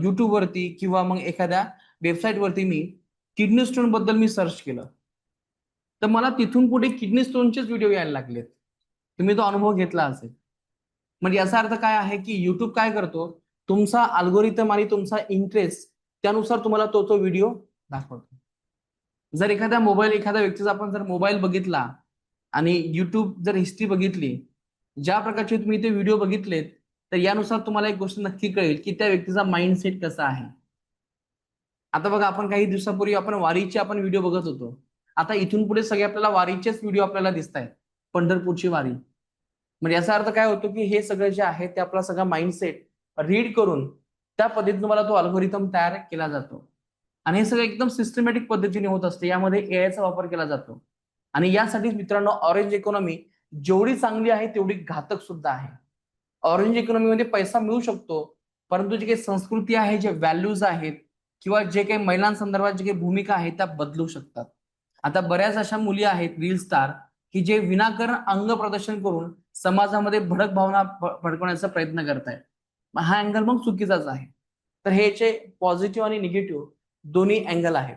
युट्यूबवरती किंवा मग एखाद्या वेबसाईटवरती मी किडनी स्टोन बद्दल मी सर्च केलं, तर मला तिथून पुढे किडनी स्टोनचेच व्हिडिओ यायला लागलेत. तुम्ही तो अनुभव घेतला असेल. म्हणजे याचा अर्थ काय आहे की युट्यूब काय करतो, तुमचा अल्गोरिदम आणि तुमचा इंटरेस्ट त्यानुसार तुम्हाला तो व्हिडिओ दाखवतो. जर एखाद्या व्यक्तीचा आपण जर मोबाईल बघितला आणि युट्यूब जर हिस्ट्री बघितली, ज्या प्रकारचे तुम्ही ते व्हिडिओ बघितलेत, तर यानुसार तुम्हाला एक गोष्ट नक्की कळेल की त्या व्यक्तीचा माइंडसेट कसा आहे. आता बघा, आपण काही दिवसापूर्वी आपण वारीचे आपण व्हिडिओ बघत होतो. आता इथून पुढे सगळे आपल्याला वारीचेच व्हिडिओ आपल्याला दिसत आहेत. पंढरपूरची वारी. म्हणजे याचा अर्थ काय होतो की हे सगळं जे आहे ते आपला सगळा माइंडसेट रीड करून त्या पद्धतीने तुम्हाला तो अल्गोरिदम तयार केला जातो. आणि हे सगळं एकदम सिस्टमॅटिक पद्धतीने होत असते. यामध्ये एआयचा वापर केला जातो. आणि यासाठीच मित्रांनो, ऑरेंज इकॉनॉमी जेवढी चांगली आहे तेवढी घातक सुद्धा आहे. ऑरेंज इकॉनॉमीमध्ये पैसा मिळू शकतो, परंतु जी काही संस्कृती आहे, जे व्हॅल्यूज आहेत किंवा जे काही महिलांसंदर्भात जी काही भूमिका आहे त्या बदलू शकतात. आता बऱ्याच अशा मुली आहेत रील स्टार की जे विनाकारण अंग प्रदर्शन करून समाजामध्ये भडक भावना भडकवण्याचा प्रयत्न करतायत. हा अँगल मग चुकीचाच आहे. तर हे याचे पॉझिटिव्ह आणि निगेटिव्ह दोन्ही अँगल आहेत.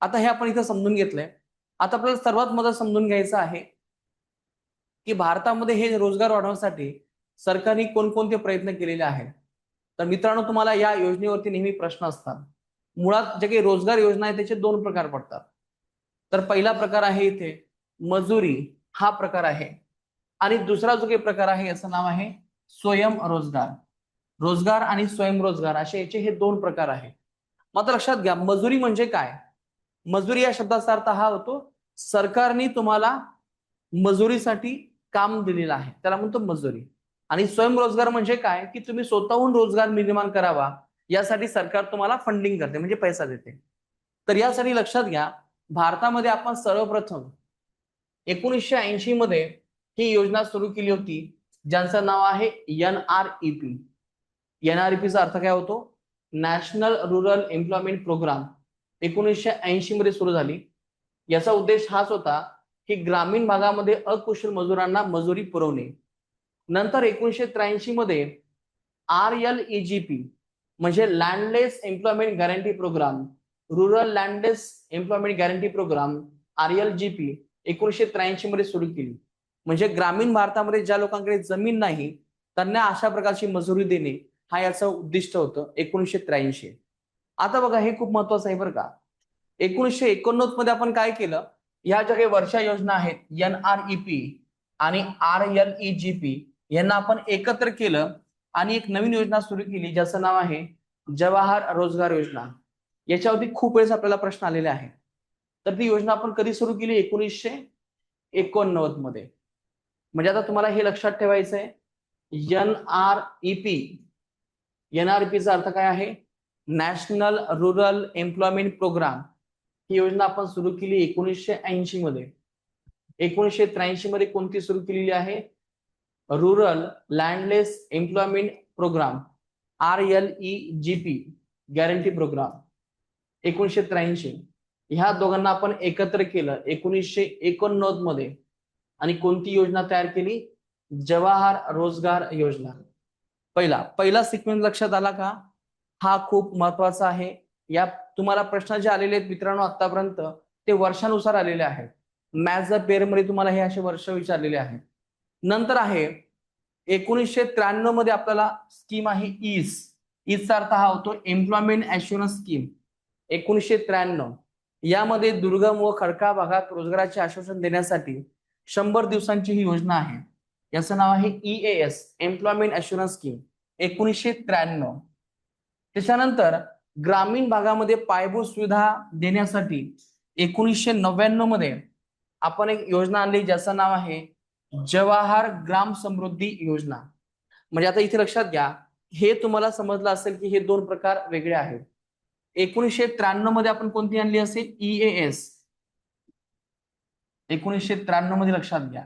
आता हे आपण इथं समजून घेतलंय. आता आपल्याला सर्वात महत्त्वाचं समजून घ्यायचं आहे की भारतामध्ये हे रोजगार वाढवण्यासाठी सरकारने कोणकोणते प्रयत्न केलेले आहेत. तर मित्रांनो, तुम्हाला या योजनेवरती नेहमी प्रश्न असतात. मुळात जे काही रोजगार योजना आहे त्याचे दोन प्रकार पडतात. तर पहिला प्रकार आहे इथे मजुरी हा प्रकार आहे, आणि दुसरा जो काही प्रकार आहे याचं नाव आहे स्वयंरोजगार. रोजगार आणि स्वयंरोजगार असे याचे हे दोन प्रकार आहेत. मात्र लक्षात घ्या, मजुरी म्हणजे काय? मजुरी या शब्दाचा अर्थ हा होतो, सरकारने तुम्हाला मजुरीसाठी काम दिलेलं आहे, त्याला म्हणतो मजुरी. आणि स्वयंरोजगार म्हणजे काय, की तुम्ही स्वतःहून रोजगार निर्माण करावा यासाठी सरकार तुम्हाला फंडिंग करते, म्हणजे पैसा देते. तर यासाठी लक्षात घ्या, भारतामध्ये आपण सर्वप्रथम 1980 मध्ये ही योजना सुरू केली होती, ज्यांचं नाव आहे NREP. NREPचा अर्थ काय होतो? National rural employment programme. 1980 मध्ये सुरू झाली. याचा उद्देश हाच होता की ग्रामीण भागामध्ये अकुशल मजुरांना मजुरी पुरवणे. नंतर 1983 मध्ये RLEGP म्हणजे landless employment guarantee programme, rural landless employment guarantee programme RLGP 1983 मध्ये सुरू केली. म्हणजे ग्रामीण भारतामध्ये ज्या लोकांकडे जमीन नाही त्यांना अशा प्रकारची मजुरी देणे हा याचं उद्दिष्ट होतं 1983. आता बघा, हे खूप महत्वाचं आहे बरं का. 1989 मध्ये आपण काय केलं, ह्या ज्या काही वर्षा योजना आहेत NREP आणि RLEGP यांना आपण एकत्र केलं आणि एक नवीन योजना सुरू केली ज्याचं नाव आहे जवाहर रोजगार योजना. याच्यावरती खूप वेळेस आपल्याला प्रश्न आलेले आहेत. तर ती योजना आपण कधी सुरू केली? 1989 मध्ये. म्हणजे आता तुम्हाला हे लक्षात ठेवायचं आहे, NREPचा अर्थ काय आहे? National rural employment programme. ही योजना आपण सुरू केली 1980 मध्ये. 1983 मध्ये कोणती सुरू केलेली आहे? Rural landless employment programme RLEGP guarantee programme 1983. ह्या दोघांना आपण एकत्र केलं 1989 मध्ये आणि कोणती योजना तयार केली? जवाहर रोजगार योजना. पहिला सिक्वेन्स लक्षात आला का? हा खूप महत्वाचा आहे. या तुम्हाला प्रश्न जे आलेले आहेत मित्रांनो आतापर्यंत ते वर्षानुसार आलेले आहेत. मॅथ्स द पेअर मध्ये तुम्हाला हे असे वर्ष विचारलेले आहेत. नंतर आहे 1993 मध्ये आपल्याला स्कीम आहे ईजचा अर्थ हा होतो एम्प्लॉयमेंट ऍश्युरन्स स्कीम. 1993 यामध्ये दुर्गम व खडकाळ भागात रोजगाराचे आश्वासन देण्यासाठी 100 दिवसांची ही योजना आहे. याचं नाव आहे EAS एम्प्लॉयमेंट ऍश्युरन्स स्कीम 1993. त्याच्यानंतर ग्रामीण भागामध्ये पायाभूत सुविधा देण्यासाठी 1999 मध्ये आपण एक योजना आणली ज्याचं नाव आहे जवाहर ग्राम समृद्धी योजना. म्हणजे आता इथे लक्षात घ्या हे तुम्हाला समजलं असेल की हे दोन प्रकार वेगळे आहेत. 1993 मध्ये आपण कोणती आणली असेल EAS. 1993 मध्ये लक्षात घ्या.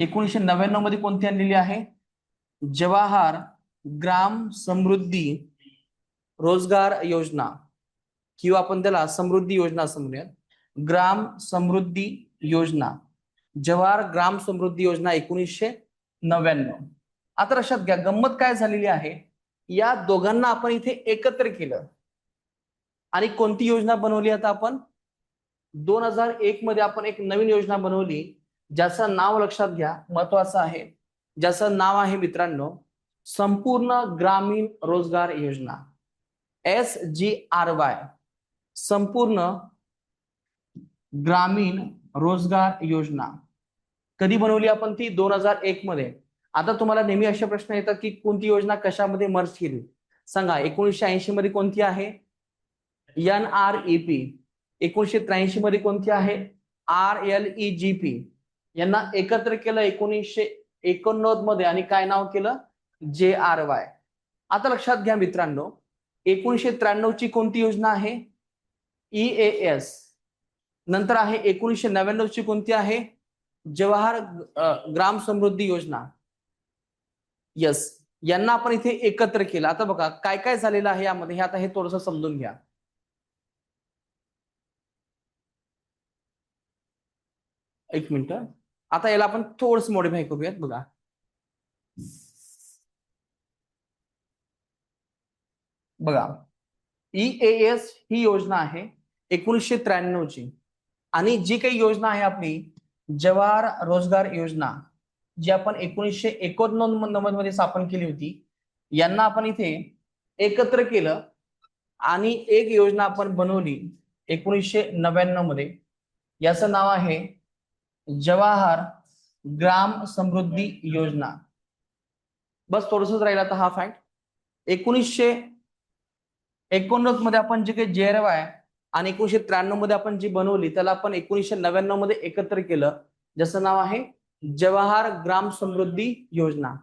1999 मध्ये कोणती आणलेली आहे जवाहर ग्राम समृद्धी रोजगार योजना किंवा आपण त्याला समृद्धी योजना असं म्हणूयात. ग्राम समृद्धी योजना जवाहर ग्राम समृद्धी योजना 1999. आता लक्षात घ्या गंमत काय झालेली आहे या दोघांना आपण इथे एकत्र केलं आणि कोणती योजना बनवली आता आपण 2001 मध्ये आपण एक नवीन योजना बनवली ज्याचं नाव लक्षात घ्या महत्वाचं आहे. ज्याचं नाव आहे मित्रांनो संपूर्ण ग्रामीण रोजगार योजना SGRY संपूर्ण ग्रामीण रोजगार योजना. कधी बनवली आपण ती 2001 मध्ये. आता तुम्हाला नेहमी असे प्रश्न येतात की कोणती योजना कशामध्ये मर्ज केली सांगा. 1980 मध्ये कोणती आहे NREP. 1983 मध्ये कोणती आहे RLEGP. यांना एकत्र केलं 1989 मध्ये आणि काय नाव केलं JRY. आता लक्षात घ्या मित्रांनो 1993 ची कोणती योजना आहे EAS. नंतर आहे 1999 ची कोणती आहे जवाहर ग्राम समृद्धी योजना. यस यांना आपण इथे एकत्र केलं. आता बघा काय काय झालेलं आहे यामध्ये हे आता हे थोडंसं समजून घ्या. एक मिनिट आता याला आपण थोडंसं मॉडिफाय करूयात. बघा बघा EAS ही योजना आहे 1993 ची आणि जी काही योजना आहे आपली जवाहर रोजगार योजना जी आपण 1989 मध्ये स्थापन केली होती यांना आपण इथे एकत्र केलं आणि एक योजना आपण बनवली 1999 मध्ये. याचं नाव आहे जवाहर ग्राम समृद्धी योजना. बस थोडंसंच राहिलं आता हा फॅक्ट. 1989 मध्ये आपण जे काही JRY आणि 1993 मध्ये आपण जी बनवली त्याला आपण 1999 मध्ये एकत्र केलं ज्याचं नाव आहे जवाहर ग्राम समृद्धी योजना.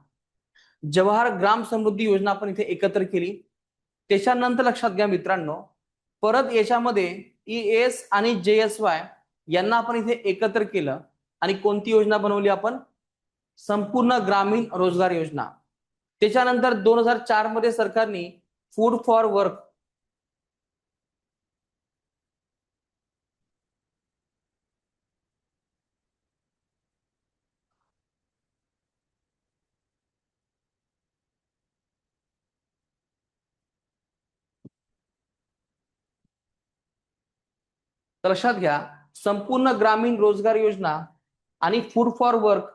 जवाहर ग्राम समृद्धी योजना आपण इथे एकत्र केली. त्याच्यानंतर लक्षात घ्या मित्रांनो परत याच्यामध्ये EAS आणि JSY यांना आपण इथे एकत्र केलं आणि कोणती योजना बनवली आपण संपूर्ण ग्रामीण रोजगार योजना. त्याच्यानंतर 2004 मध्ये सरकारने फूड फॉर वर्क लक्षात घ्या संपूर्ण ग्रामीण रोजगार योजना आणि फूड फॉर वर्क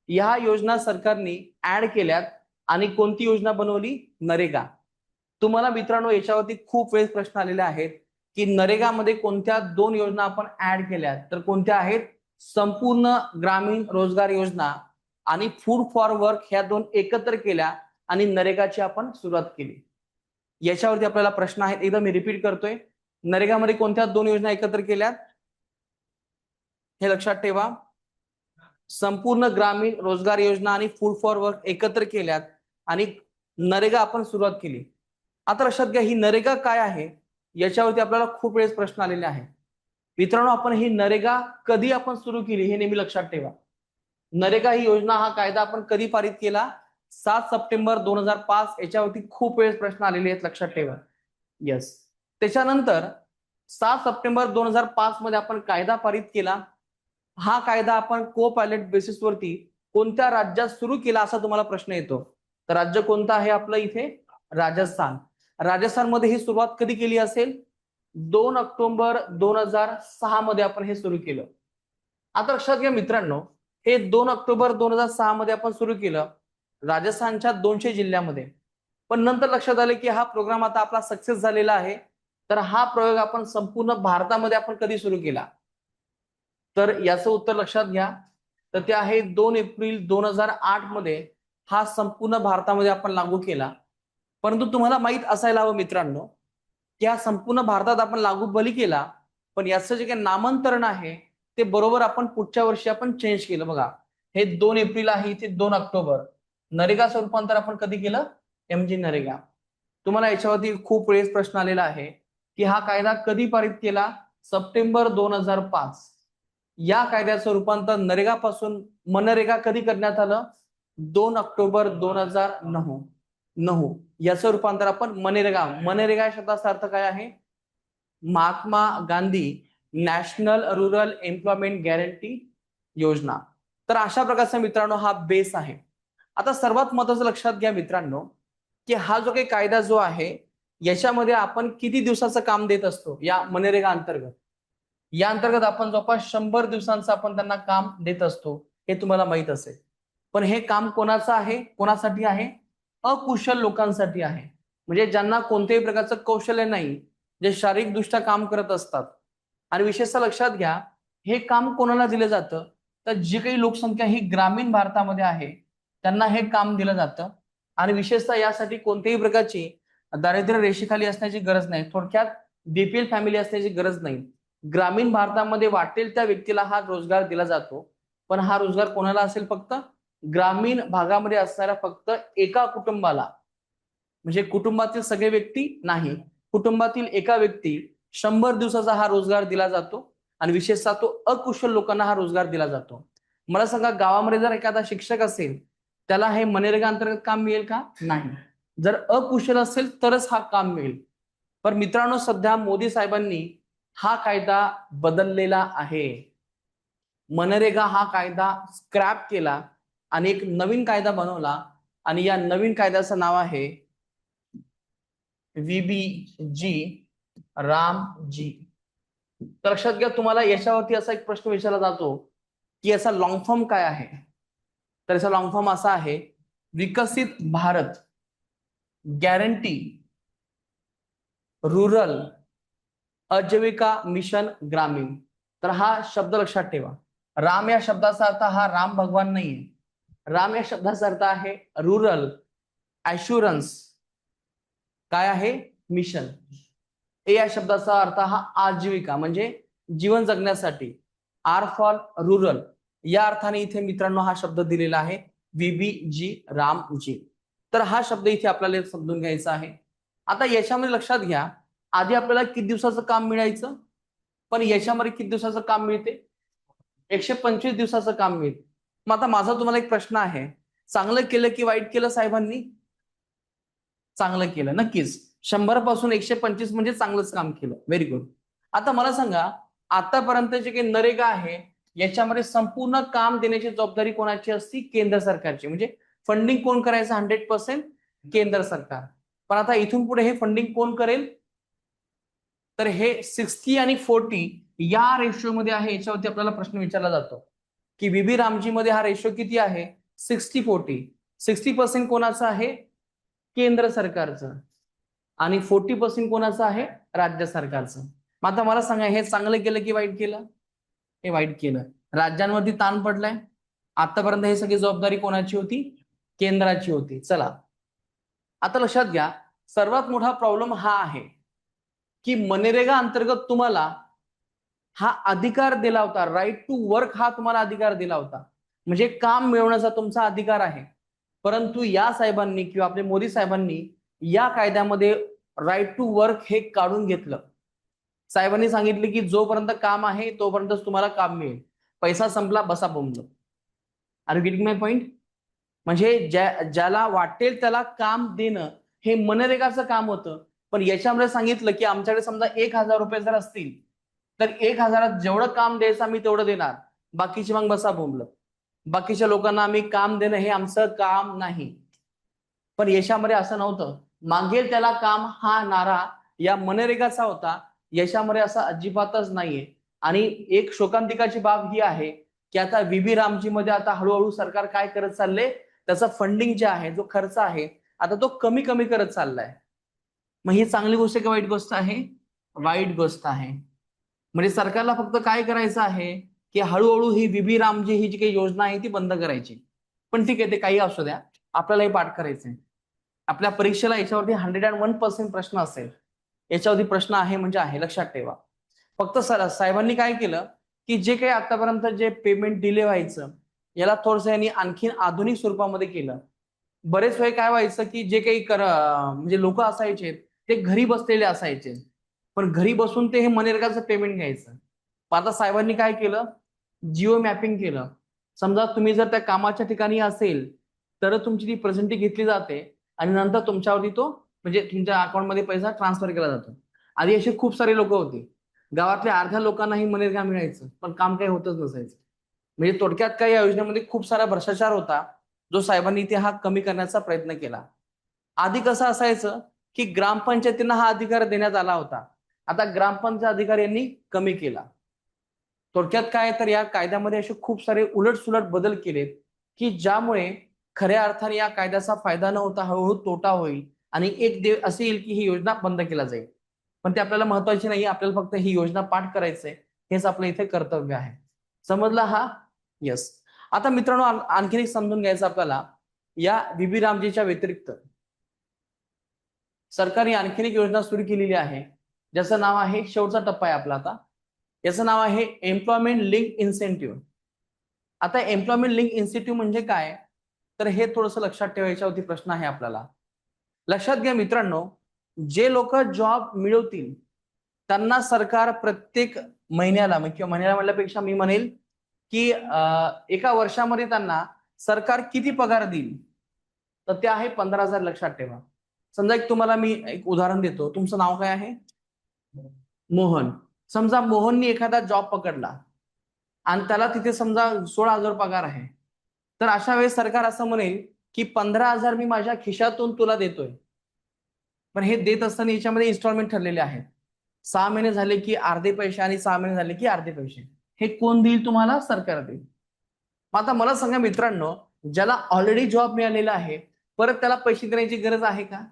या योजना सरकारने ऍड केल्यात आणि कोणती योजना बनवली नरेगा. तुम्हाला मित्रांनो याच्यावरती खूप वेळेस प्रश्न आलेले आहेत की नरेगामध्ये कोणत्या दोन योजना आपण ऍड केल्यात तर कोणत्या आहेत संपूर्ण ग्रामीण रोजगार योजना आणि फूड फॉर वर्क ह्या दोन एकत्र केल्या आणि नरेगाची आपण सुरुवात केली. याच्यावरती आपल्याला प्रश्न आहेत. एकदा मी रिपीट करतोय नरेगामध्ये कोणत्या दोन योजना एकत्र केल्यात हे लक्षात ठेवा. संपूर्ण ग्रामीण रोजगार योजना आणि फूड फॉर वर्क एकत्र केल्यात आणि नरेगा आपण सुरुवात केली. आता लक्षात घ्या ही नरेगा काय आहे याच्यावरती आपल्याला खूप वेळेस प्रश्न आलेले आहे. मित्रांनो आपण ही नरेगा कधी आपण सुरू केली हे नेहमी लक्षात ठेवा. नरेगा ही योजना हा कायदा आपण कधी पारित केला 7 सप्टेंबर 2005. याच्यावरती खूप वेळेस प्रश्न आलेले आहेत लक्षात ठेवा. यस त्याच्यानंतर 7 सप्टेंबर 2005 मध्ये आपण कायदा पारित केला. हा कायदा आपण को पायलट बेसिसवरती कोणत्या राज्यात सुरू केला असा तुम्हाला प्रश्न येतो. तर राज्य कोणतं आहे आपलं इथे राजस्थान. राजस्थानमध्ये ही सुरुवात कधी केली असेल? 2 ऑक्टोबर 2006 मध्ये आपण हे सुरू केलं. आता लक्षात घ्या मित्रांनो, हे 2 ऑक्टोबर 2006 मध्ये आपण सुरू केलं राजस्थानच्या 200 जिल्ह्यामध्ये. पण नंतर लक्षात आलं की हा प्रोग्राम आता आपला सक्सेस झालेला आहे. तर हा प्रयोग आपण संपूर्ण भारतामध्ये आपण कधी सुरू केला? तर याचं उत्तर लक्षात घ्या. तर ते आहे 2 एप्रिल 2008 मध्ये हा संपूर्ण भारतामध्ये आपण लागू केला. परंतु तुम्हाला माहित असायला हवं मित्रांनो, की हा संपूर्ण भारतात आपण लागू भली केला, पण याचं जे काही नामांतरण आहे ते बरोबर आपण पुढच्या वर्षी आपण चेंज केलं. बघा, हे 2 एप्रिल आहे, इथे 2 ऑक्टोबर. नरेगाचं रूपांतर आपण कधी केलं? MG नरेगा. तुम्हाला याच्यावरती खूप वेळेस प्रश्न आलेला आहे की हा कायदा कधी पारित केला? सप्टेंबर 2005. या कायद्याचं रूपांतर नरेगा पासून मनरेगा कधी करण्यात आलं? 2 ऑक्टोबर 2009. याचं रूपांतर आपण मनरेगा. मनरेगा या शब्दाचा अर्थ काय आहे? Mahatma Gandhi national rural employment guarantee योजना. तर अशा प्रकारचा मित्रांनो हा बेस आहे. आता सर्वात महत्त्वाचं लक्षात घ्या मित्रांनो, की हा जो काही कायदा जो आहे याच्यामध्ये आपण किती दिवसाचं काम देत असतो या मनरेगा अंतर्गत? या अंतर्गत आपण जवळपास 100 दिवसांचं आपण त्यांना काम देत असतो, हे तुम्हाला माहित असेल. पण हे काम कोणाचं आहे? कोणासाठी आहे? अकुशल लोकांसाठी आहे. म्हणजे ज्यांना कोणत्याही प्रकारचं कौशल्य नाही, जे शारीरिकदृष्ट्या काम करत असतात. आणि विशेषतः लक्षात घ्या, हे काम कोणाला दिलं जातं? तर जी काही लोकसंख्या ही ग्रामीण भारतामध्ये आहे त्यांना हे काम दिलं जातं. आणि विशेषतः यासाठी कोणत्याही प्रकारची दारिद्र्य रेषेखाली असण्याची गरज नाही. थोडक्यात बीपीएल फॅमिली असण्याची गरज नाही. ग्रामीण भारतामध्ये वाटेल त्या व्यक्तीला हा रोजगार दिला जातो. पण हा रोजगार कोणाला असेल? फक्त ग्रामीण भागामध्ये असणाऱ्या फक्त एका कुटुंबाला. म्हणजे कुटुंबातील सगळे व्यक्ती नाही, कुटुंबातील एका व्यक्ती 100 दिवसाचा हा रोजगार दिला जातो. आणि विशेषतः तो अकुशल लोकांना हा रोजगार दिला जातो. मला सांगा, गावामध्ये जर एखादा शिक्षक असेल त्याला हे मनरेगा अंतर्गत काम मिळेल का? नाही. जर अकुशल असेल तरच हा काम मिळेल. पण मित्रांनो, सध्या मोदी साहेबांनी हा कायदा बदललेला आहे. मनरेगा हा कायदा स्क्रॅप केला आणि एक नवीन कायदा बनवला. आणि या नवीन कायद्याचं नाव आहे VBG रामजी. तर लक्षात घ्या, तुम्हाला याच्यावरती असा एक प्रश्न विचारला जातो की याचा लॉंग फॉर्म काय आहे? तर याचा लॉंग फॉर्म असा आहे, विकसित भारत गॅरंटी रुरल आजीविका मिशन ग्रामीण. तर हा शब्द लक्षात ठेवा. राम या शब्दाचा अर्थ हा राम भगवान नाहीये. राम या शब्दाचा अर्थ आहे रुरल ऍश्युरन्स. काय आहे? मिशन. ए या शब्दाचा अर्थ हा आजीविका म्हणजे जीवन जगण्यासाठी. आर फॉर रुरल या अर्थाने इथे मित्रांनो हा शब्द दिलेला आहे VBG रामजी. तर हा शब्द इथे आपल्याला समजून घ्यायचा आहे. आता याच्यामध्ये लक्षात घ्या, आधी आपल्याला किती दिवसाचं काम मिळायचं, पण याच्यामध्ये किती दिवसाचं काम मिळते? 125 दिवसाचं काम मिळते. मग आता माझा तुम्हाला एक प्रश्न आहे, चांगलं केलं की वाईट केलं साहेबांनी? चांगलं केलं नक्कीच. 100 पासून 125 म्हणजे चांगलंच काम केलं. Very good. आता मला सांगा, आतापर्यंत जे काही नरेगा आहे याच्यामध्ये संपूर्ण काम देण्याची जबाबदारी कोणाची असती? केंद्र सरकारची. म्हणजे फंडिंग कोण करायचं? 100% केंद्र सरकार. पण आता इथून पुढे हे फंडिंग कोण करेल? तर हे 60 आणि 40 या रेशो मध्ये आहे. याच्यावरती आपल्याला प्रश्न विचारला जातो की VB रामजी मध्ये हा रेशो किती आहे? 60-40. 60% कोणाचं आहे? केंद्र सरकारचं. आणि 40% कोणाचं आहे? राज्य सरकारचं. मग आता मला सांगा, हे चांगलं केलं की वाईट केलं? हे वाईट केलं. राज्यांवरती ताण पडलाय. आतापर्यंत हे सगळी जबाबदारी कोणाची होती? केंद्राची होती. चला, आता लक्षात घ्या, सर्वात मोठा प्रॉब्लेम हा आहे की मनरेगा अंतर्गत तुम्हाला हा अधिकार दिला होता, राईट टू वर्क हा तुम्हाला अधिकार दिला होता. म्हणजे काम मिळवण्याचा तुमचा अधिकार आहे. परंतु या साहेबांनी किंवा आपले मोदी साहेबांनी या कायद्यामध्ये राईट टू वर्क हे काढून घेतलं. साहेबांनी सांगितले की जोपर्यंत काम आहे तोपर्यंतच तुम्हाला काम मिळेल. पैसा संपला, बसा बोंबलं. Are you getting my point? म्हणजे ज्याला वाटेल त्याला काम देणं हे मनरेगाचं काम होतं. पण याच्यामध्ये सांगितलं की आमच्याकडे समजा 1,000 रुपये जर असतील तर 1,000 जेवढं काम द्यायचं आम्ही तेवढं देणार, बाकीचे मग बसा बोंबलं. बाकीच्या लोकांना आम्ही काम देणं हे आमचं काम नाही. पण याच्यामध्ये असं नव्हतं. मागेल त्याला काम हा नारा या मनरेगाचा होता. याच्यामध्ये असं अजिबातच नाहीये. आणि एक शोकांतिकाची बाब ही आहे की आता बीबी रामजी मध्ये आता हळूहळू सरकार काय करत चाललंय, त्याचा फंडिंग जे आहे, जो खर्च आहे, आता तो कमी कमी करत चाललाय. मग ही चांगली गोष्ट की वाईट गोष्ट आहे? वाईट गोष्ट आहे. म्हणजे सरकारला फक्त काय करायचं आहे की हळूहळू ही बीबी रामजी ही जी काही योजना आहे ती बंद करायची. पण ठीक आहे, ते काही असू द्या, आपल्याला हे पाठ करायचंय. आपल्या परीक्षेला याच्यावरती 101% प्रश्न असेल. याच्यावरती प्रश्न आहे म्हणजे आहे, लक्षात ठेवा. फक्त साहेबांनी काय केलं की जे काही आतापर्यंत जे पेमेंट डिले व्हायचं, याला थोडंसं यांनी आणखीन आधुनिक स्वरूपामध्ये केलं. बरेच वेळ काय व्हायचं की जे काही म्हणजे लोक असायचे ते घरी बसलेले असायचे, पण घरी बसून ते हे मनरेगाचं पेमेंट घ्यायचं. पण आता साहेबांनी काय केलं, जिओ मॅपिंग केलं. समजा तुम्ही जर त्या कामाच्या ठिकाणी असेल तर तुमची ती प्रेझेंटी घेतली जाते आणि नंतर तुमच्यावरती तो म्हणजे तुमच्या अकाउंटमध्ये पैसा ट्रान्सफर केला जातो. आधी असे खूप सारे लोक होते, गावातल्या अर्ध्या लोकांनाही मनरेगा मिळायचं पण काम काही होतच नसायचं. म्हणजे थोडक्यात काय, या योजनेमध्ये खूप सारा भ्रष्टाचार होता, जो साहेबांनी इथे हा कमी करण्याचा प्रयत्न केला. आधी कसं असायचं की ग्रामपंचायतींना हा अधिकार देण्यात आला होता, आता ग्रामपंचायत अधिकार यांनी कमी केला. थोडक्यात काय तर या कायद्यामध्ये असे खूप सारे उलटसुलट बदल केलेत की ज्यामुळे खऱ्या अर्थाने या कायद्याचा फायदा न होता हळूहळू तोटा होईल आणि एक देव असे येईल की ही योजना बंद केला जाईल. पण ते आपल्याला महत्वाची नाही, आपल्याला फक्त ही योजना पाठ करायचंय, हेच आपलं इथे कर्तव्य आहे. समजला हा? येस. आता मित्रांनो, आणखीन एक समजून घ्यायचं आपल्याला, या बीबी रामजीच्या व्यतिरिक्त सरकारने आणखीन एक योजना सुरू केलेली आहे, ज्याचं नाव आहे, शेवटचा टप्पा आहे आपला आता, याचं नाव आहे एम्प्लॉयमेंट लिंक इन्सेंटिव्ह. आता एम्प्लॉयमेंट लिंक इन्सेंटिव्ह म्हणजे काय, तर हे थोडंसं लक्षात ठेवायच्यावरती प्रश्न आहे आपल्याला. लक्षात घ्या मित्रांनो, जे लोक जॉब मिळवतील त्यांना सरकार प्रत्येक महिन्याला किंवा महिन्याला म्हणल्यापेक्षा मी म्हणेल की एका वर्षामध्ये त्यांना सरकार किती पगार देईल, तर ते आहे 15,000. लक्षात ठेवा. समजा एक तुम्हाला मी एक उदाहरण देतो. तुमचं नाव काय आहे? मोहन. समजा मोहननी एखादा जॉब पकडला आणि त्याला तिथे समजा 16,000 पगार आहे, तर अशा वेळेस सरकार असं म्हणेल की 15,000 मी माझ्या खिशातून तुला देतोय. पण हे देत असताना याच्यामध्ये इन्स्टॉलमेंट ठरलेले आहेत. 6 महिने झाले की अर्धे पैसे आणि 6 महिने झाले की अर्धे पैसे. हे कोण देईल तुम्हाला? सरकार देईल. मग आता मला सांगा मित्रांनो, ज्याला ऑलरेडी जॉब मिळालेला आहे, परत त्याला पैसे देण्याची गरज आहे का?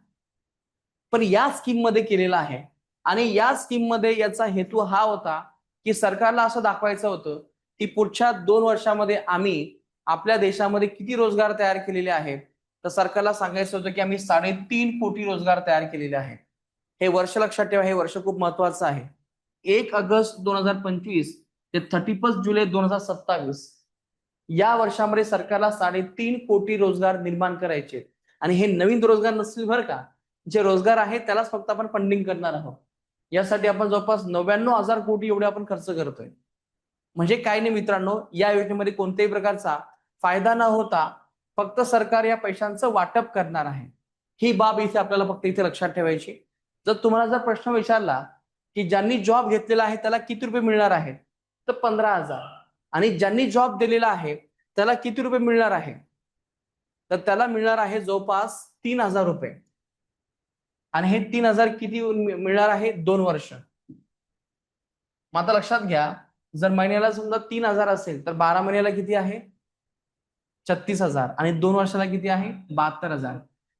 पण या स्कीम मध्ये केलेला आहे. आणि या स्कीम मध्ये याचा हेतू हा होता की सरकारला असं दाखवायचं होतं की पुढच्या 2 वर्षामध्ये आम्ही आपल्या देशामध्ये किती रोजगार तयार केलेले आहेत. तर सरकारला सांगायचं होतं की आम्ही 3.5 कोटी रोजगार तयार केलेले आहेत. हे वर्ष लक्षात ठेवा, हे वर्ष खूप महत्वाचं आहे. 1 ऑगस्ट 2025 ते 31 जुलै 2027 या वर्षामध्ये सरकारला 3.5 कोटी रोजगार निर्माण करायचे. आणि हे नवीन रोजगार नसतील बरं का, जे रोजगार आहे त्यालाच फक्त आपण फंडिंग करणार आहोत. यासाठी आपण जवळपास 99,000 कोटी एवढे आपण खर्च करतोय. म्हणजे काय नाही मित्रांनो, या योजनेमध्ये कोणत्याही प्रकारचा फायदा न होता फक्त सरकार या पैशांचं वाटप करणार आहे. ही बाब इथे आपल्याला फक्त इथे लक्षात ठेवायची. जर तुम्हाला जर प्रश्न विचारला की ज्यांनी जॉब घेतलेला आहे त्याला किती रुपये मिळणार आहेत, तर 15,000. आणि ज्यांनी जॉब दिलेला आहे त्याला किती रुपये मिळणार आहे, तर त्याला मिळणार आहे जवळपास 3,000 रुपये. आणि हे 3,000 किती मिळणार आहे? 2 वर्ष. मग आता लक्षात घ्या, जर महिन्याला समजा 3,000 असेल तर 12 महिन्याला किती आहे? 36,000. आणि 2 वर्षाला किती आहे? 72,000.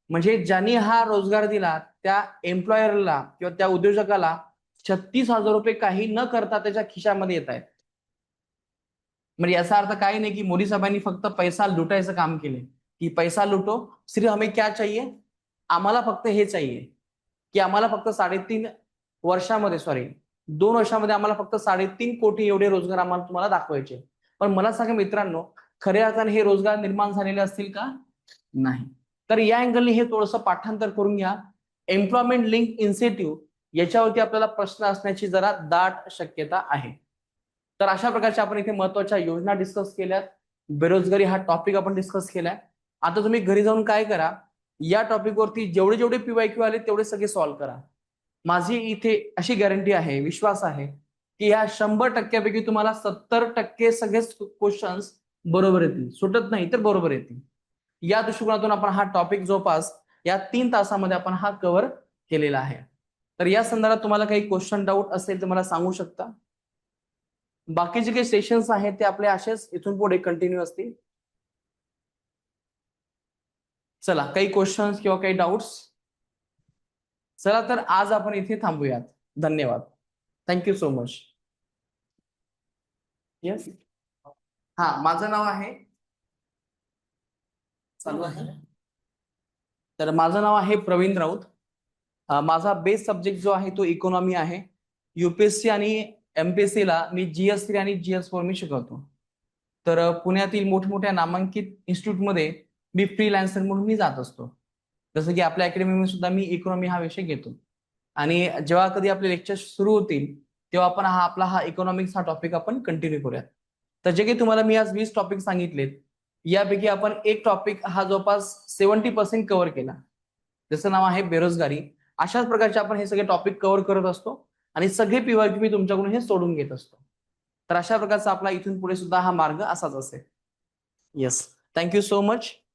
म्हणजे ज्यांनी हा रोजगार दिला त्या एम्प्लॉयरला किंवा त्या उद्योजकाला 36,000 रुपये काही न करता त्याच्या खिशामध्ये येत आहेत. म्हणजे याचा अर्थ काही नाही की मोदी साहेबांनी फक्त पैसा लुटायचं काम केले, की पैसा लुटो, सिर्फ हमें क्या चाहिए, आम्हाला फक्त हे चाहिए की आम्हाला फक्त 3.5 वर्षामध्ये 2 वर्षामध्ये आम्हाला फक्त 3.5 कोटी एवढे रोजगार आम्हाला तुम्हाला दाखवायचे. पण मला सांगा मित्रांनो, खऱ्या अर्थाने हे रोजगार निर्माण झालेले असतील का? नाही. तर या अँगलने हे थोडंसं पाठांतर करून घ्या. एम्प्लॉयमेंट लिंक इन्सेंटिव्ह याच्यावरती आपल्याला प्रश्न असण्याची जरा दाट शक्यता आहे. तर अशा प्रकारच्या आपण इथे महत्वाच्या योजना डिस्कस केल्यात. बेरोजगारी हा टॉपिक आपण डिस्कस केलाय. आता तुम्ही घरी जाऊन काय करा, या टॉपिकवरती जेवढे जेवढे PYQ आले तेवढे सगळे सॉल्व्ह करा. माझी इथे अशी गॅरंटी आहे, विश्वास आहे की या 100% तुम्हाला 70% सगळेच क्वेश्चन्स बरोबर येतील. सुटत नाही तर बरोबर येतील. या दृष्टिकोनातून आपण हा टॉपिक जवळपास या 3 तासामध्ये आपण हा कव्हर केलेला आहे. तर या संदर्भात तुम्हाला काही क्वेश्चन डाऊट असेल तर मला सांगू शकता. बाकीचे काही सेशन्स आहेत ते आपले असेच इथून पुढे कंटिन्यू असतील. चला, काही क्वेश्चन्स किंवा काही डाऊट्स? चला तर आज आपण इथे थांबूयात. धन्यवाद. Thank you so much. येस, हा, माझं नाव आहे, चालू आहे. तर माझं नाव आहे प्रवीण राऊत. माझा बेस सब्जेक्ट जो आहे तो इकॉनॉमी आहे. युपीएससी आणि एमपीएससी ला मी GS3 आणि GS4 मी शिकवतो. तर पुण्यातील मोठमोठ्या नामांकित इन्स्टिट्यूटमध्ये मी फ्रीलान्सर म्हणून मी जात असतो. जसं की आपल्या अकॅडमीमध्ये सुद्धा मी इकॉनॉमी हा विषय घेतो. आणि जेव्हा कधी आपले लेक्चर सुरू होतील तेव्हा आपण आपला इकॉनॉमिक्स हा टॉपिक आपण कंटिन्यू करूयात. तर जे काही तुम्हाला मी आज 20 टॉपिक सांगितलेत यापैकी आपण एक टॉपिक हा जवळपास 70% कव्हर केला, त्याचं नाव आहे बेरोजगारी. अशाच प्रकारचे आपण हे सगळे टॉपिक कव्हर करत असतो आणि सगळे PYQ मी तुमच्याकडून हे सोडून घेत असतो. तर अशा प्रकारचा आपला इथून पुढे सुद्धा हा मार्ग असाच असेल. Yes, thank you so much.